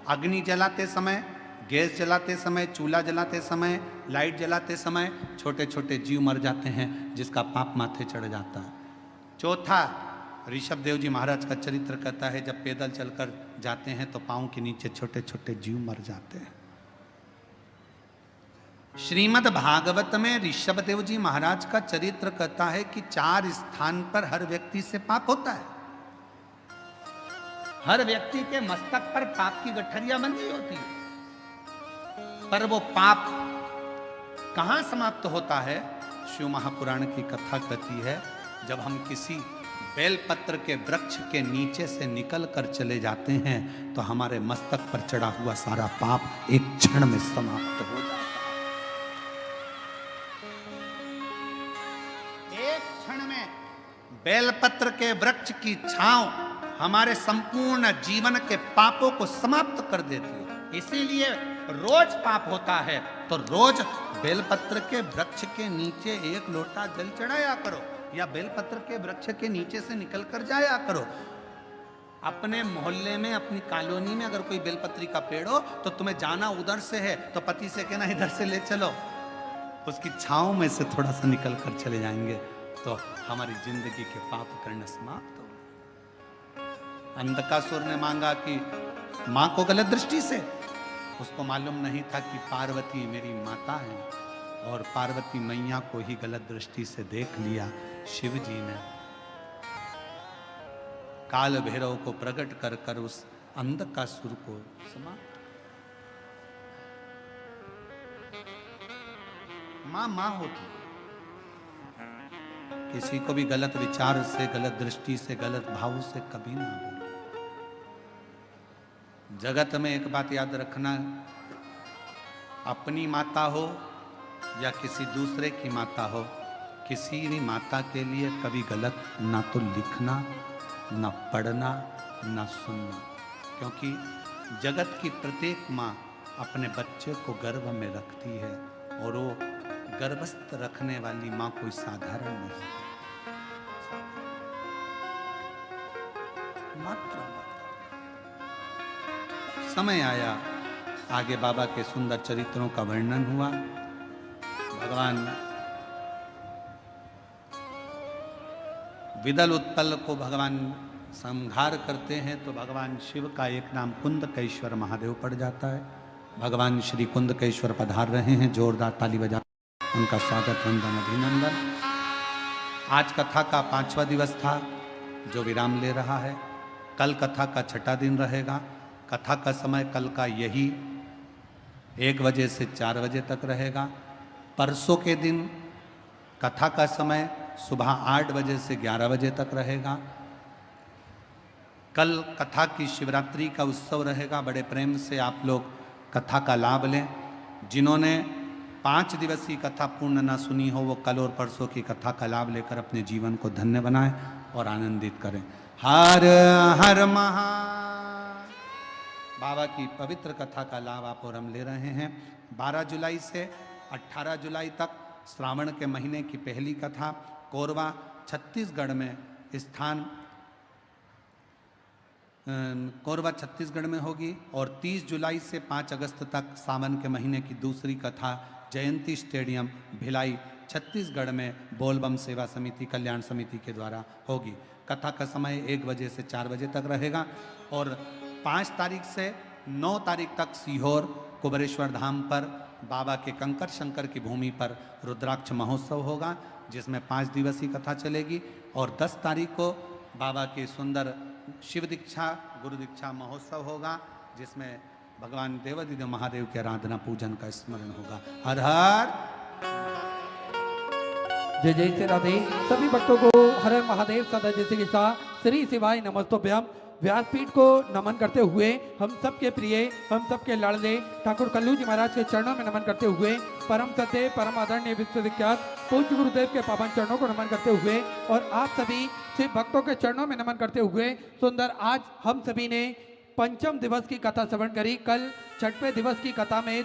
अग्नि जलाते समय, गैस जलाते समय, चूल्हा जलाते समय, लाइट जलाते समय छोटे छोटे जीव मर जाते हैं जिसका पाप माथे चढ़ जाता है। चौथा, ऋषभदेव जी महाराज का चरित्र कहता है जब पैदल चलकर जाते हैं तो पाँव के नीचे छोटे छोटे जीव मर जाते हैं। श्रीमद् भागवत में ऋषभदेव जी महाराज का चरित्र कहता है कि 4 स्थान पर हर व्यक्ति से पाप होता है। हर व्यक्ति के मस्तक पर पाप की गठरिया बंधी होती है, पर वो पाप कहां समाप्त होता है? शिव महापुराण की कथा कहती है, जब हम किसी बेलपत्र के वृक्ष के नीचे से निकल कर चले जाते हैं तो हमारे मस्तक पर चढ़ा हुआ सारा पाप एक क्षण में समाप्त हो जाता है। एक क्षण में बेलपत्र के वृक्ष की छांव हमारे संपूर्ण जीवन के पापों को समाप्त कर देती है। इसीलिए रोज पाप होता है तो रोज बेलपत्र के वृक्ष के नीचे 1 लोटा जल चढ़ाया करो, या बेलपत्र के वृक्ष के नीचे से निकल कर जाया करो। अपने मोहल्ले में, अपनी कॉलोनी में अगर कोई बेलपत्री का पेड़ हो तो तुम्हें जाना उधर से है तो पति से कहना इधर से ले चलो, उसकी छांव में से थोड़ा सा निकल कर चले जाएंगे तो हमारी जिंदगी के पाप करना समाप्त हो। अंधकासुर ने मांगा कि मां को गलत दृष्टि से, उसको मालूम नहीं था कि पार्वती मेरी माता है, और पार्वती मैया को ही गलत दृष्टि से देख लिया। शिव जी ने काल भैरव को प्रकट कर कर उस अंधकासुर को समाप्त। मां होती है, किसी को भी गलत विचार से, गलत दृष्टि से, गलत भाव से कभी ना बोलो। जगत में एक बात याद रखना, अपनी माता हो या किसी दूसरे की माता हो, किसी भी माता के लिए कभी गलत ना तो लिखना, ना पढ़ना, ना सुनना, क्योंकि जगत की प्रत्येक माँ अपने बच्चे को गर्भ में रखती है और वो गर्भस्थ रखने वाली माँ कोई साधारण नहीं। मात्र समय आया, आगे बाबा के सुंदर चरित्रों का वर्णन हुआ। भगवान विदल उत्पल को भगवान संहार करते हैं तो भगवान शिव का एक नाम कुंदकेश्वर महादेव पड़ जाता है। भगवान श्री कुंदकेश्वर पधार रहे हैं, जोरदार ताली बजा उनका स्वागत, वंदन, अभिनंदन। आज कथा का 5वां दिवस था जो विराम ले रहा है। कल कथा का 6ठा दिन रहेगा। कथा का समय कल का यही 1 बजे से 4 बजे तक रहेगा। परसों के दिन कथा का समय सुबह 8 बजे से 11 बजे तक रहेगा। कल कथा की शिवरात्रि का उत्सव रहेगा। बड़े प्रेम से आप लोग कथा का लाभ लें। जिन्होंने 5 दिवसीय कथा पूर्ण ना सुनी हो वो कल और परसों की कथा का लाभ लेकर अपने जीवन को धन्य बनाएं और आनंदित करें। हर हर महा बाबा की पवित्र कथा का लाभ आप और हम ले रहे हैं। 12 जुलाई से 18 जुलाई तक श्रावण के महीने की पहली कथा कोरबा छत्तीसगढ़ में स्थान कोरबा छत्तीसगढ़ में होगी, और 30 जुलाई से 5 अगस्त तक सावन के महीने की दूसरी कथा जयंती स्टेडियम भिलाई छत्तीसगढ़ में बोलबम सेवा समिति कल्याण समिति के द्वारा होगी। कथा का समय 1 बजे से 4 बजे तक रहेगा, और 5 तारीख से 9 तारीख तक सीहोर कुबरेश्वर धाम पर बाबा के कंकर शंकर की भूमि पर रुद्राक्ष महोत्सव होगा, जिसमें 5 दिवसीय कथा चलेगी। और 10 तारीख को बाबा की सुंदर शिव दीक्षा गुरु दीक्षा महोत्सव होगा, जिसमें भगवान देवादिदेव महादेव के आराधना पूजन का स्मरण होगा। हर हर जय जय श्री राधे। सभी भक्तों को हर हर महादेव सदा जैसे के साथ श्री शिवाय नमस्तोभ्यम। व्यासपीठ को नमन करते हुए हम सबके प्रिय, हम सबके लाडले ठाकुर कल्लू जी महाराज के चरणों में नमन करते हुए परम सत्य परम आदरणीय विश्वविख्यात पूज्य गुरुदेव के पावन चरणों को नमन करते हुए और आप सभी शिव भक्तों के चरणों में नमन करते हुए सुंदर आज हम सभी ने 5वें दिवस की कथा श्रवण करी। कल 6वें दिवस की कथा में